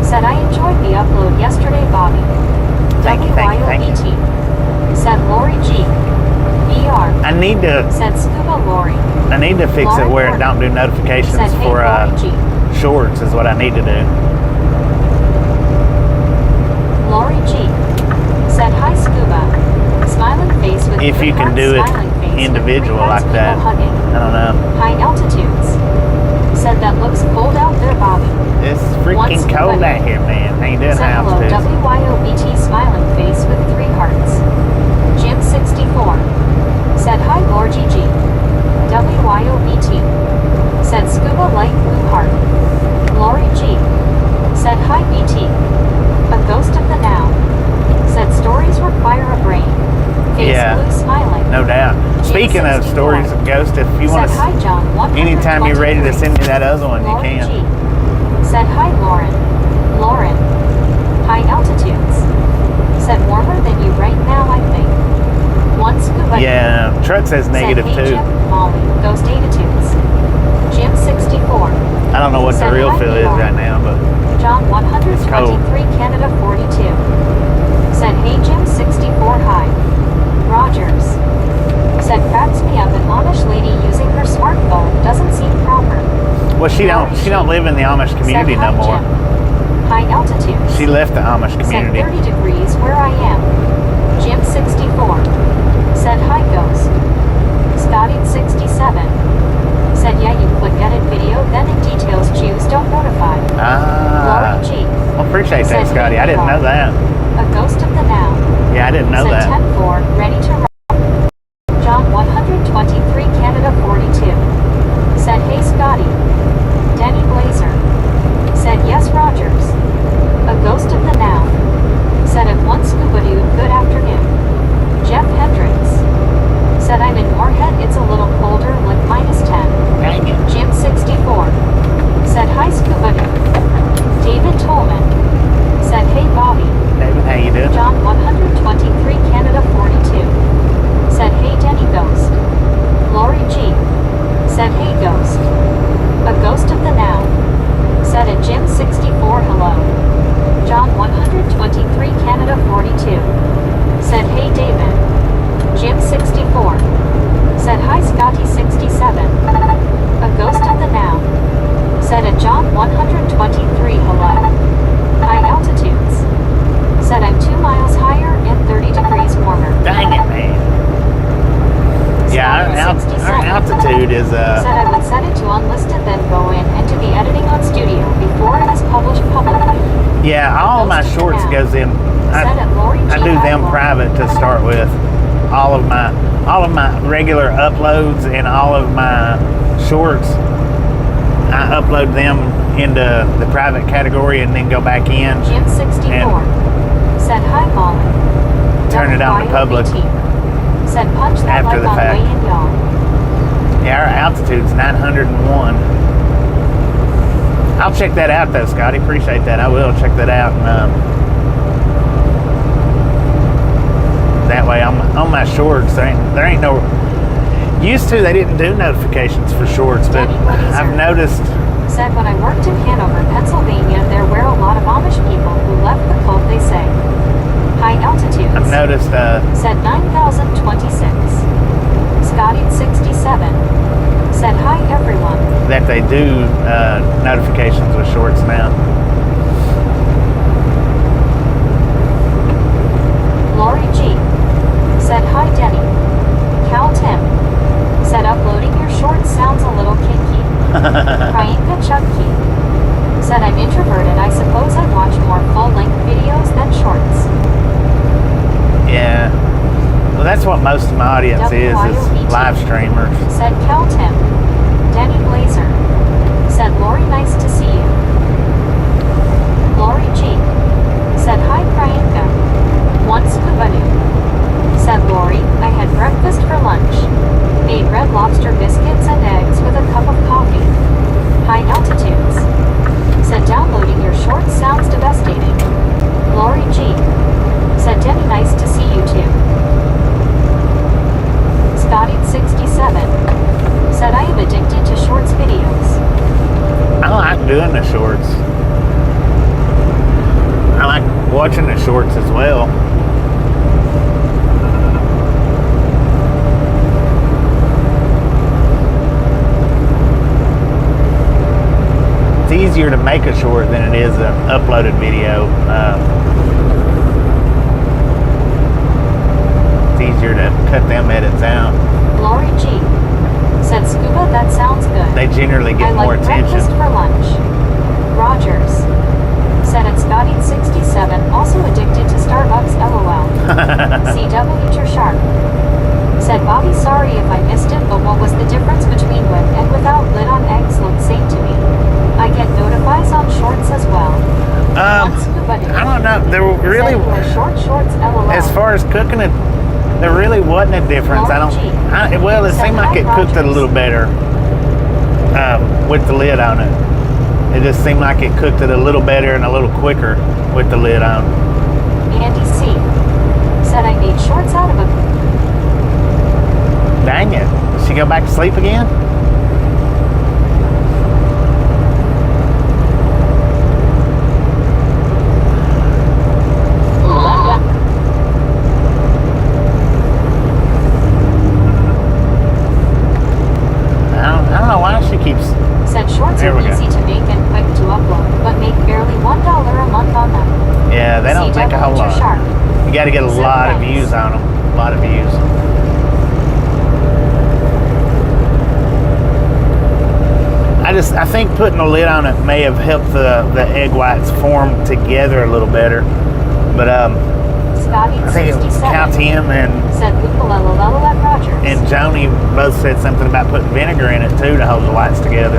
Said I enjoyed the upload yesterday Bobby. Thank you, thank you, thank you. WYOBT. Said Lori G. BR. I need to Said Scuba Lori. fix it Lauren where it Gordon. don't do notifications Said hey for Lori G. shorts is what I need to do. Lori G. Said hi Scuba. Smiling face with If 3 you can hearts, do it smiling face with individual 3 hearts, like that. people hugging. I don't know. High altitudes. Said that looks cold out there Bobby. It's freaking Once cold somebody out here, man. How you doing, Said high hello altitudes? WYOBT smiling face with 3 hearts. Jim 64. Said hi Lord GG. WYOBT. Said scuba light blue heart. Lori G. Said hi BT. A ghost of the now. Said stories require a brain. Face Yeah. blue smiling. No doubt. Speaking of 64. stories of ghosts, if you Said want hi to, John 123. anytime you're ready to send me that other one, you Lori can. G. Said hi Lauren. Lauren. High altitudes. Said warmer than you right now I think. One scuba. Yeah, truck says negative said, hey, too. Jim, Molly, ghost attitudes. Jim 64. I don't know what the Said real hi, feel is Lauren. right now, but John It's cold. 123 Canada 42. Said hey Jim 64 hi. Rogers. Said cracks me up an Amish lady using her smartphone doesn't seem proper. well, she don't live in the Amish community Said hi, no more. Jim. High altitudes. She left the Amish Said community. 30 degrees where I am. Jim 64. Said hi ghost. Scotty 67. Said yeah you click edit video then in details choose don't notify. Ah, Lori G. well, appreciate that, Said, Scotty. hey, I didn't know that. A ghost of the now. Yeah, I didn't know Said that. 10-4 ready to rock. John 123 Canada 42. Said hey Scotty. Denny Blazer. Said yes Rogers. A ghost of the now. Said at one scuba dude good afternoon. Jeff Hendricks. Said I'm in Moorhead it's a little colder like -10. Dang it. Jim 64. Said hi scuba dude. David Tolman. Said hey Bobby. David, how you doing? John 123 Canada 42. Said hey Denny Ghost. Lori G. Said hey Ghost. A ghost of the now. Said at Jim 64 hello. John 123 Canada 42. Said hey David. Jim 64. Said hi Scotty 67. A ghost of the now. Said at John 123 hello. High altitudes. Said I'm 2 miles higher and 30 degrees warmer. Dang it, man. Yeah, our 67. altitude is Said I would set it to unlisted then go in and do the editing on studio before it is published publicly. yeah. All of my Ghost of the shorts now. goes in. Said at Lori G. I do them Highmore. private to start with. All of my regular uploads and all of my shorts, I upload them into the private category and then go back in, Jim 64. Said hi Molly. turn it on to public. WYOBT. Said punch that After like the on fact. way in y'all. Yeah, our altitude's 901. I'll check that out though, Scotty. Appreciate that. I will check that out. And that way on my shorts, there ain't no. Used to they didn't do notifications for shorts, but Danny, what is I've her? noticed Said when I worked in Hanover, Pennsylvania, there were a lot of Amish people who left the cult, they say. High altitudes. I've noticed Said 9,026. Scotty 67. Said hi everyone. that they do notifications with shorts now. Lori G. Said hi Denny. Cal Tim. Said uploading your shorts sounds a little kinky. Priyanka Chunky. Said I'm introverted, I suppose I watch more full-length videos than shorts. Yeah. Well, that's what most of my audience is live streamers. Said Cal Tim. Denny Blazer. Said Lori, nice to see you. Lori G. Said hi Priyanka. One scuba noob. Said Lori, I had breakfast for lunch. Made red lobster biscuits and eggs with a cup of coffee. High altitudes. Said downloading your shorts sounds devastating. Lori G. Said Denny, nice to see you too. Scotty 67. Said I am addicted to shorts videos. I like doing the shorts. I like watching the shorts as well. It's easier to make a short than it is an uploaded video. It's easier to cut them edits out. Lori G. Said scuba, that sounds good. They generally get I more like attention. breakfast for lunch. Rogers. Said at Scotty 67, also addicted to Starbucks, LOL. CW Nature Sharp. Said Bobby, sorry if I missed it, but what was the difference between with and without lid on eggs looked same to me. I get notifies on shorts as well. I don't know. There really, short shorts, LOL. as far as cooking it, there really wasn't a difference. Well, it seemed like it cooked it a little better with the lid on it. It just seemed like it cooked it a little better and a little quicker with the lid on. Andy C. Said I made shorts out of a... Dang it. Did she go back to sleep again? I don't know why she keeps... Said shorts There are we go. easy to make and quick to upload, but make barely $1 a month on them. Yeah, they don't make a whole lot. Sharp. You got to get a Said lot of thanks. views on them. A lot of views. I think putting a lid on it may have helped the egg whites form together a little better. But Scotty I think it was 67. Cal Tim Said Lukalelelele at Rogers. and Joni both said something about putting vinegar in it too to hold the whites together.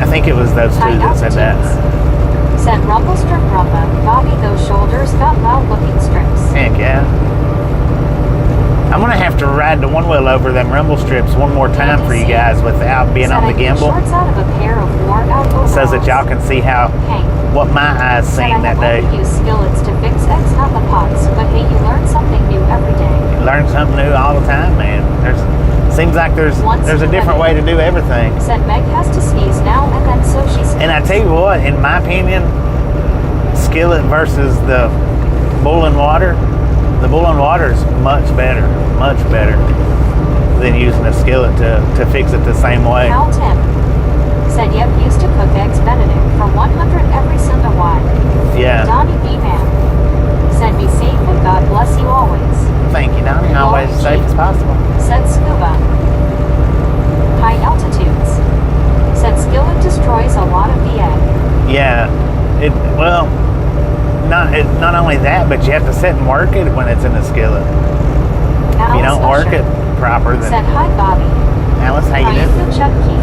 I think it was those two High that said that. altitudes. Said Rumble Strip Rumba. Bobby, those shoulders got loud looking strips. Heck yeah. I'm gonna have to ride the one wheel over them rumble strips one more time for you guys without being Said on the I made gimbal, shorts out of a pair of worn out overalls. so that y'all can see how Hank. what my eyes Said seen I that have day. only used skillets to fix eggs, not the pots. But hey, you learn something new every day. Learn something new all the time, man. Seems like there's a different way to do everything. Said Meg has to sneeze now and then, so she sneezes. And I tell you what, in my opinion, skillet versus the boiling water, the boiling water is much better than using a skillet to fix it the same way. Cal Tim. Said yep, used to cook eggs Benedict for 100 every Sunday. Why? Yeah. Donnie B. Man. Said be safe and God bless you always. Thank you, Donnie. Always as safe as possible. Said Scuba. High altitudes. Said skillet destroys a lot of the egg. Yeah. Not only that, but you have to sit and work it when it's in the skillet. If you don't work it proper, then... Said hi Bobby. Alice, how you doing? Priyanka Chunky.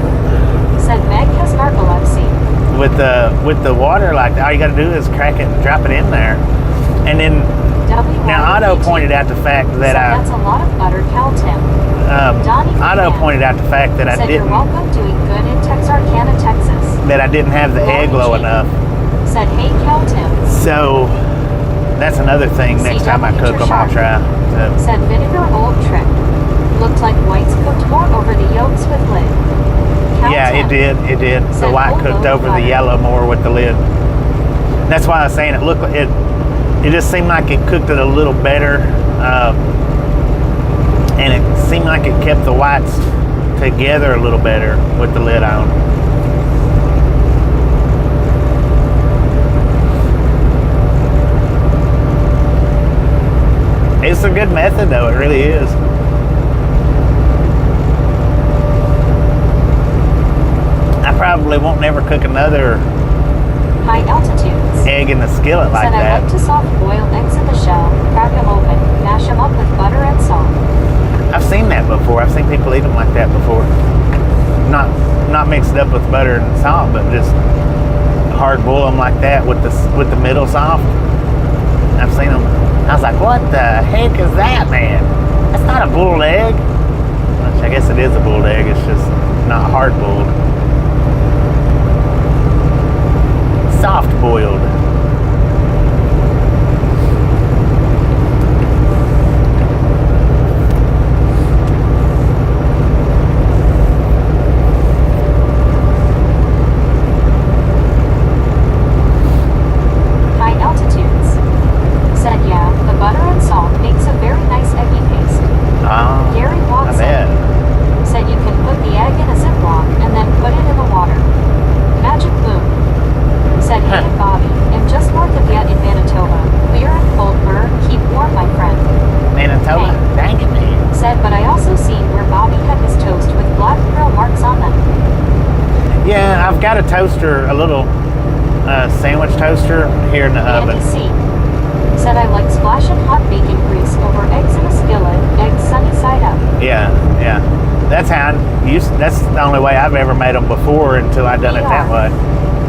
Said Meg has narcolepsy. With the water, like all you got to do is crack it and drop it in there, and then now Otto pointed out the fact that that's a lot of butter, Cal Tim. Otto pointed out the fact that I said didn't you're welcome, doing good in Texarkana, Texas. that I didn't have the egg low enough. Said hey Cal Tim. So that's another thing. Next time I cook them, I'll try. So. Said vinegar old trick. Looked like whites cooked more over the yolks with lid. Cal Yeah, it 10. did. It did. The Said white full cooked load of over the butter. yellow more with the lid. That's why I was saying it looked like it. It just seemed like it cooked it a little better, and it seemed like it kept the whites together a little better with the lid on. It's a good method, though. It really is. I probably won't never cook another High altitudes. egg in the skillet like Said I that. like to soft boil eggs in the shell, crack them open, mash them up with butter and salt. I've seen that before. I've seen people eat them like that before. Not mixed up with butter and salt, but just hard boil them like that with the middle soft. I've seen them. I was like, what the heck is that, man? That's not a boiled egg. Which I guess it is a boiled egg. It's just not hard boiled. Soft boiled. High altitudes. Said yeah, the butter and salt makes a very nice eggy paste. Oh, Gary I Watson bet. said you can put the egg in a Ziploc and then put it in the water. Magic boom. Said hey Bobby, I'm just north of yet in Manitoba. Clear and cold burr, keep warm my friend. Manitoba? Hey. Dang it, man. Said but I also seen where Bobby had his toast with black grill marks on them. Yeah, I've got a toaster, a little sandwich toaster here in the oven. Andy C. said I like splashing hot bacon grease over eggs in a skillet, eggs sunny side up. Yeah. That's how that's the only way I've ever made them before until I done it that way.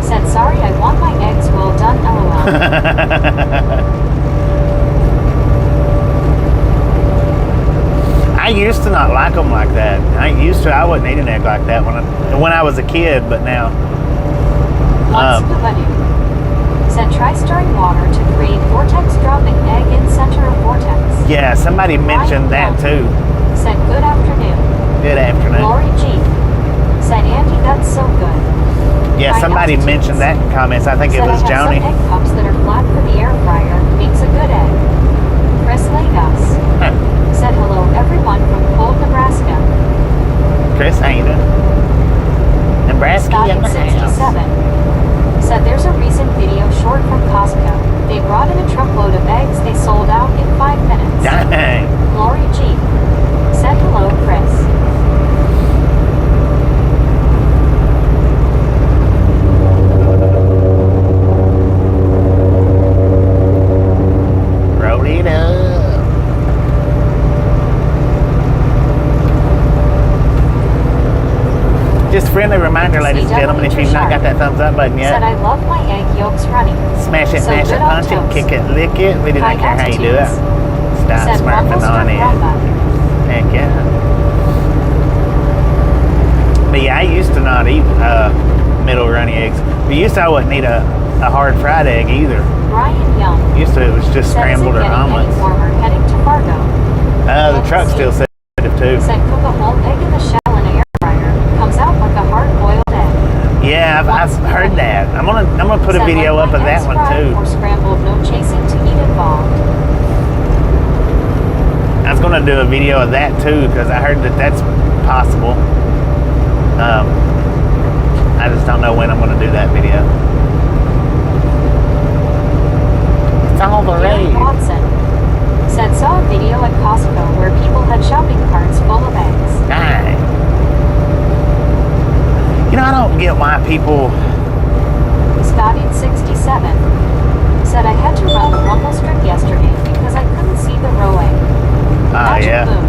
Said sorry I want my eggs well done LOL. I used to not like them like that. I wouldn't eat an egg like that when I was a kid, but now. Once said try stirring water to create vortex, dropping egg in center of vortex. Yeah, somebody mentioned that too. Said good afternoon. Good afternoon. Lori G. said Andy that's so good. Yeah, somebody mentioned that in comments. I think it was Joni. Some egg cups that are flat for the air fryer makes a good egg. Chris Lagos said hello everyone from cold Nebraska. Chris, how you doing? Nebraska in the house. 67 said there's a recent video short from Costco. They brought in a truckload of eggs they sold out in 5 minutes. Dang. Lori G. said hello Chris. Roll it up. Just friendly reminder, ladies and gentlemen, if you've not got that thumbs up button yet, Said I love my egg yolks runny. smash it, So mash it, good on punch it, toast. kick it, lick it. We didn't High care how you do it. altitudes. Stop Said smurfing rumble on stir it. rumba. Heck yeah. But yeah, I used to not eat middle runny eggs. But used to I wouldn't eat a hard fried egg either. Brian Young. Used to it was just Said, scrambled or is it getting any omelets. warmer heading to Fargo? The truck still says it too. Said cook a whole egg in the shell in an air fryer. Comes out like a hard-boiled egg. Yeah, I've heard that. I'm gonna put a Said, video like up of my that eggs one fried too. Or scrambled, no chasing to eat involved. I was gonna do a video of that too because I heard that that's possible. I just don't know when I'm gonna do that video. It's all the Gary rage. Watson said saw a video at Costco where people had shopping carts full of eggs. Dang. You know, I don't get why people. Scotty 67 said I had to run the rumble strip yesterday because I couldn't see the row egg. Magic Yeah. boom.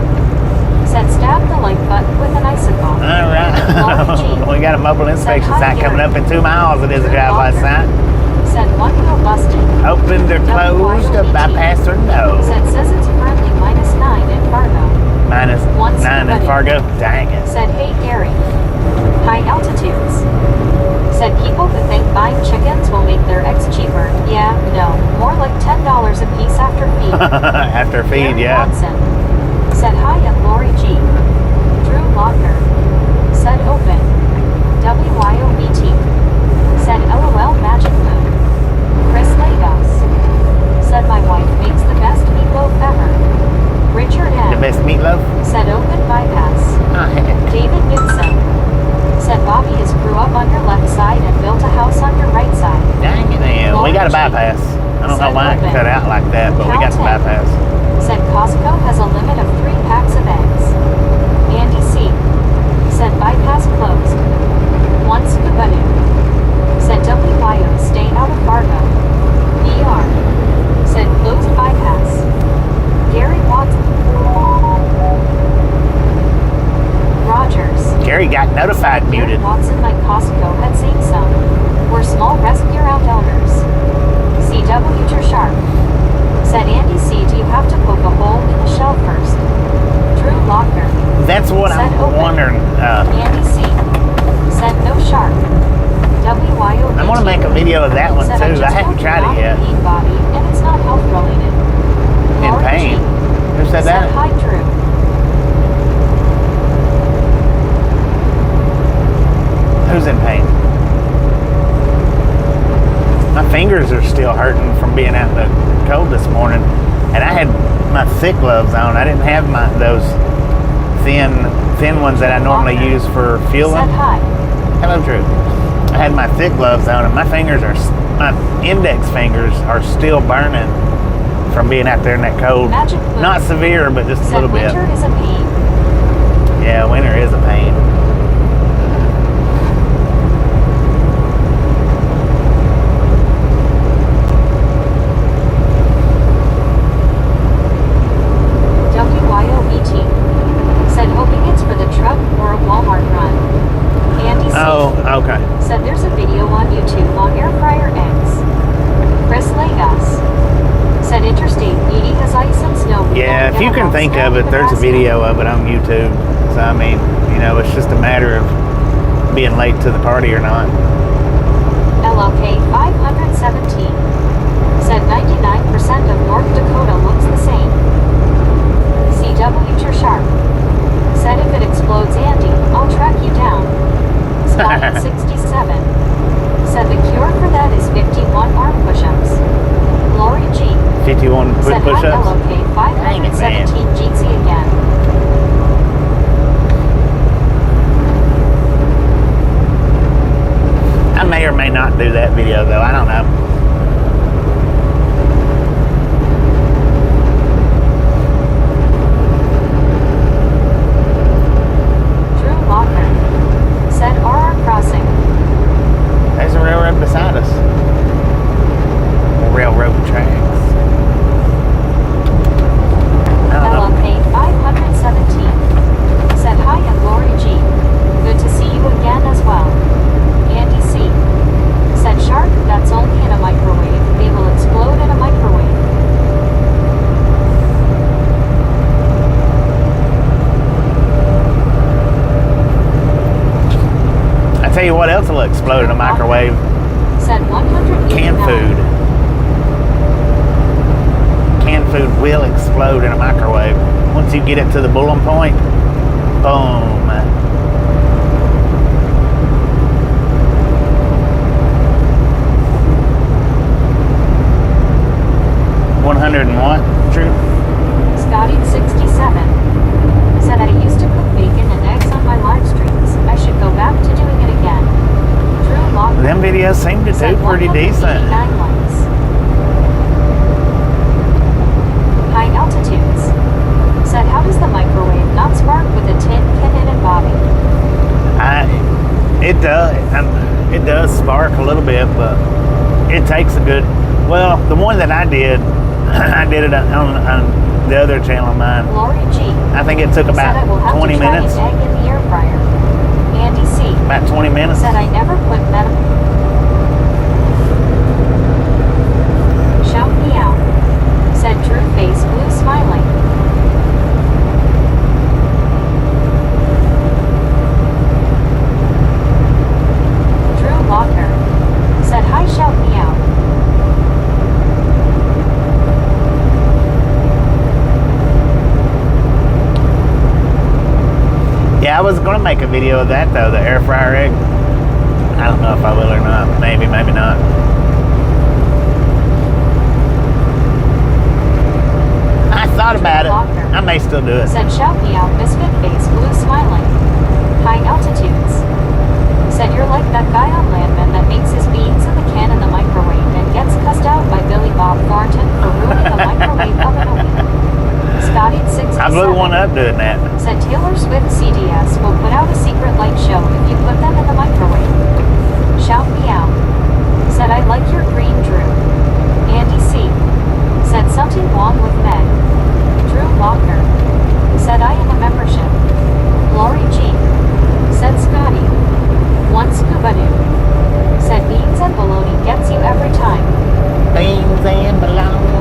Said stab the like button with an icicle. All right. We got a mobile inspection sign coming up in 2 miles. It is a drive-by sign. Said one wheel busted. Opened or closed, bypassed or no. Says it's currently -9 in Fargo. -9 in Fargo. Dang it. Said hey Gary. High altitudes. Said people who think buying chickens will make their eggs cheaper. Yeah, no. More like $10 a piece after feed. After feed, Gary yeah. Watson said hi, I'm Lori G. Drew Lochner said open. WYOBT. Said LOL Magic Moon. Chris Lagos. Said my wife makes the best meatloaf ever. Richard The M. best meatloaf? Said open bypass. Oh, heck. David Gibson. Said Bobby has grew up on your left side and built a house on your right side. Dang it, man. We got a bypass. I don't know why it cut out like that, but we got the bypass. Said Costco has a limit of 3 packs of eggs. Andy C. Said bypass closed. Once Kubadu. Said WYO staying out of Fargo. BR. Said closed bypass. Gary Watson. Rogers. Gary got notified Said Gary muted. Watson like Costco had seen some. We're small rescue out owners. CW Sharp. Said Andy C. Do you have to poke a hole in the shell first? Drew Lochner. That's what Said I'm open. wondering. Andy C. Said no sharp. WYO. I want to make a video of that one Said too. just I haven't hope tried you're it yet. not in pain, Bobby, and it's not health related. In Laura pain? G. Who said that? Hi Drew. Who's in pain? My fingers are still hurting from being out in the cold this morning, and I had my thick gloves on. I didn't have those thin ones that I normally use for fueling. Said hi. Hello, Drew. I had my thick gloves on, and my index fingers are still burning from being out there in that cold. Magic Moon. Not severe, but just a Said little bit. winter is a pain. Yeah, winter is a pain. WYOBT. Said hoping it's for the truck or a Walmart run. Andy C. Oh, okay. Said there's a video on YouTube on air fryer eggs. Chris Lagos. Said Interstate 80 has ice and snow. We Yeah, won't if get you can out think snow of in it, there's a Nebraska. video of it on YouTube. So, I mean, it's just a matter of being late to the party or not. LLK 517. Said 99% of North Dakota looks the same. CW Sharp. Said if it explodes, Andy, I'll track you down. Scott 67. Said the cure for that is 51 arm push-ups. Lori G. 51 Said hi push-ups. LLK 517 Jeezy again. I may or may not do that video, though. I don't know. Drew Lochner. Said RR Crossing. There's a railroad beside us. Railroad tracks. I don't know. LLK 517. Said hi and Lori G. Good to see you again as well. Andy C. Said Shark, that's only in a microwave. They will explode in a microwave. I tell you what else will explode in a microwave. Said 189. Canned food. Canned food will explode in a microwave. Once you get it to the boiling point, boom. 100 and what? True. Scotty 67. Said I used to cook bacon and eggs on my live streams. I should go back to doing it again. Drew Lochner. Them videos seem to Said do pretty 189 decent. likes. High altitudes. Said how does the microwave not spark with a tin Ken and Bobby? It does. It does spark a little bit, but it takes a good. Well, the one that I did, I did it on the other channel of mine. Lori G. I think it took Said I will about have 20 to try minutes. an egg in the air fryer. Andy C. About 20 minutes. Said I never put medical. Shout me out. Said Drew face blue smiling. Drew Lochner. Said hi shout me out. Yeah, I was going to make a video of that though, the air fryer egg. know if I will or not. Maybe, maybe not. I thought about it. I may still do it. Said shout me out, misfit face, blue smiling. High altitudes. Said you're like that guy on Landman that makes his beans in the can in the microwave and gets cussed out by Billy Bob Thornton for ruining a microwave oven a week. Scotty 67. I blew one up doing that. Said Taylor Swift CDS will put out a secret light show if you put them in the microwave. Shout me out. Said I like your green, Drew. Andy C. Said something wrong with Meg. Drew Walker. Said I am a membership. Lori G. Said Scotty. One scuba dude. Said beans and bologna gets you every time. Beans and bologna.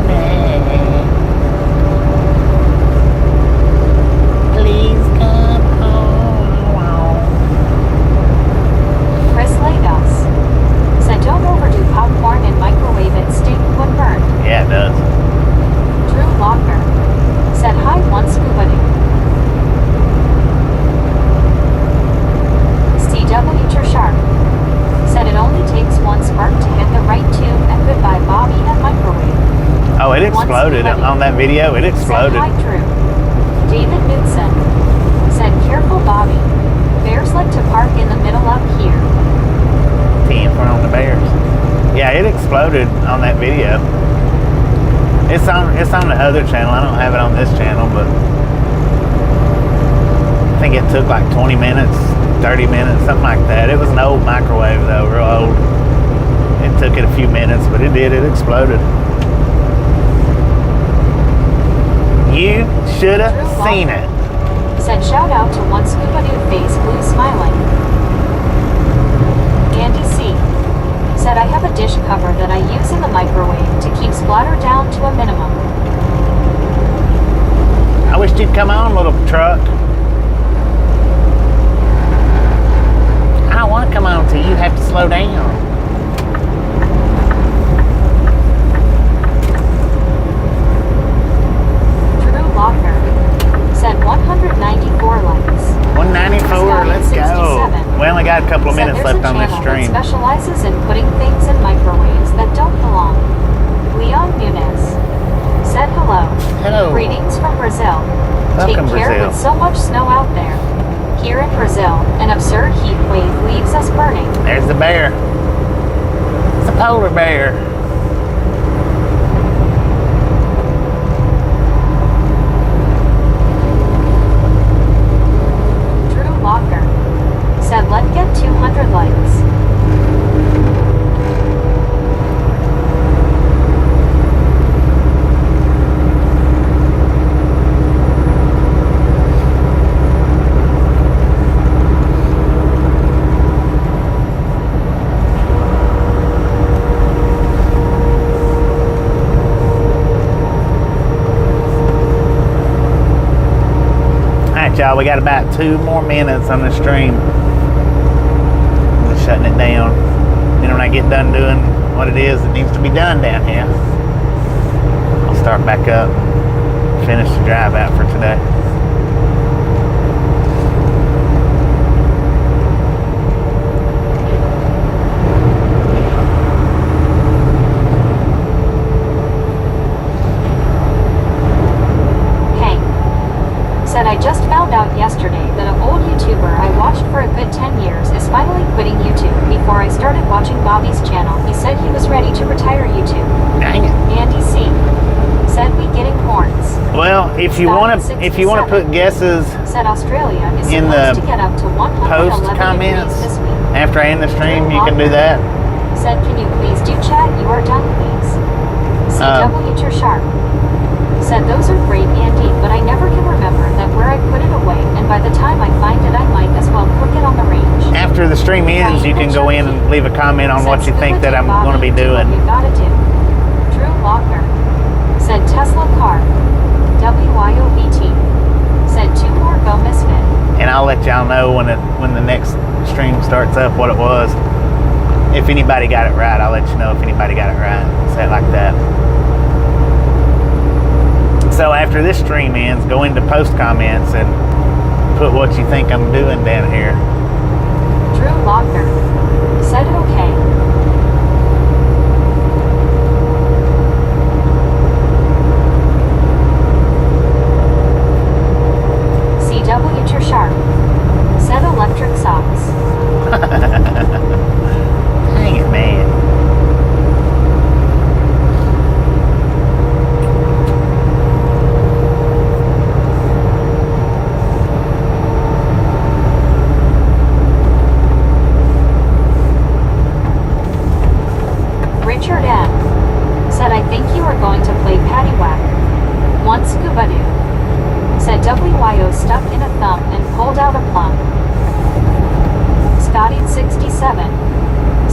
Please come home. Chris Lagos. Said don't overdo popcorn and microwave it, stink when burned. Yeah, it does. Drew Walker. Said hi, one scuba dude. CW Sharp. Said it only takes one spark to hit the right tube and goodbye Bobby and microwave. Oh, it exploded on that video. It exploded. Said hi, Drew. David Newton. Said careful Bobby. Bears like to park in the middle up here. In front of the bears. Yeah, it exploded on that video. It's on the other channel. I don't have it on this channel, but I think it took like 20 minutes, 30 minutes, something like that. It was an old microwave though, real old. It took it a few minutes, but it exploded. You should have seen it. Said shout out to one scuba dude face blue smiling. Andy C. Said I have a dish cover that I use in the microwave to keep splatter down to a minimum. I wish you'd come on, little truck. I don't want to come on till you have to slow down. Drew Locker. Said 194 likes. 194, let's go. We only got a couple of minutes left on this stream. Specializes in putting things in microwaves that don't belong. Leon Nunes. Said hello. Hello. Greetings from Brazil. Welcome, Take care Brazil. with so much snow out there. Here in Brazil, an absurd heat wave leaves us burning. There's the bear. It's a polar bear. Drew Walker. Said let's get 200 likes. Y'all, we got about 2 more minutes on the stream. I'm just shutting it down. Then when I get done doing what it is that needs to be done down here, I'll start back up, finish the drive out for today. Said I just found out yesterday that an old YouTuber I watched for a good 10 years is finally quitting YouTube. Before I started watching Bobby's channel, he said he was ready to retire YouTube. Dang it. Andy C. Said we getting horns. Well, if you want to put guesses said Australia is in supposed the to get up to 111 post comments degrees this week. after I end the stream, you can do that. Said can you please do chat? You are done, please. CW Sharp. Said those are great, Andy, but I never can remember that where I put it away, and by the time I find it I might as well cook it on the range. After the stream ends, you can go in and leave a comment on what you think that I'm going to be doing. You gotta do. Drew Walker. Said Tesla car. WYOVT. Said 2 more go misfit. And I'll let y'all know when the next stream starts up what it was. If anybody got it right, I'll let you know if anybody got it right. Say it like that. So after this stream ends, go into post comments and put what you think I'm doing down here. Drew Locker. Said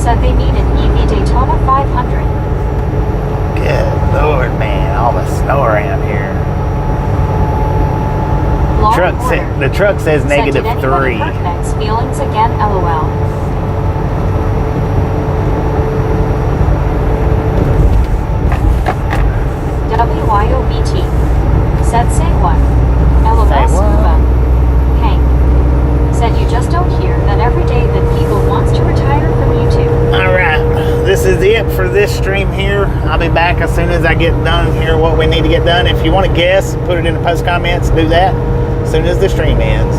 said they need an EV Daytona 500. Good Lord, man. All the snow around here. Law and Order The truck says said, negative "Did anyone 3. hurt Meg's feelings again? LOL." WYOBT said, "Say what?" LOL. Say what? Scuba. Hank said, "You just don't hear that every day that Eagle wants to retire from YouTube." Alright, this is it for this stream here. I'll be back as soon as I get done here what we need to get done. If you want to guess, put it in the post comments. Do that as soon as the stream ends.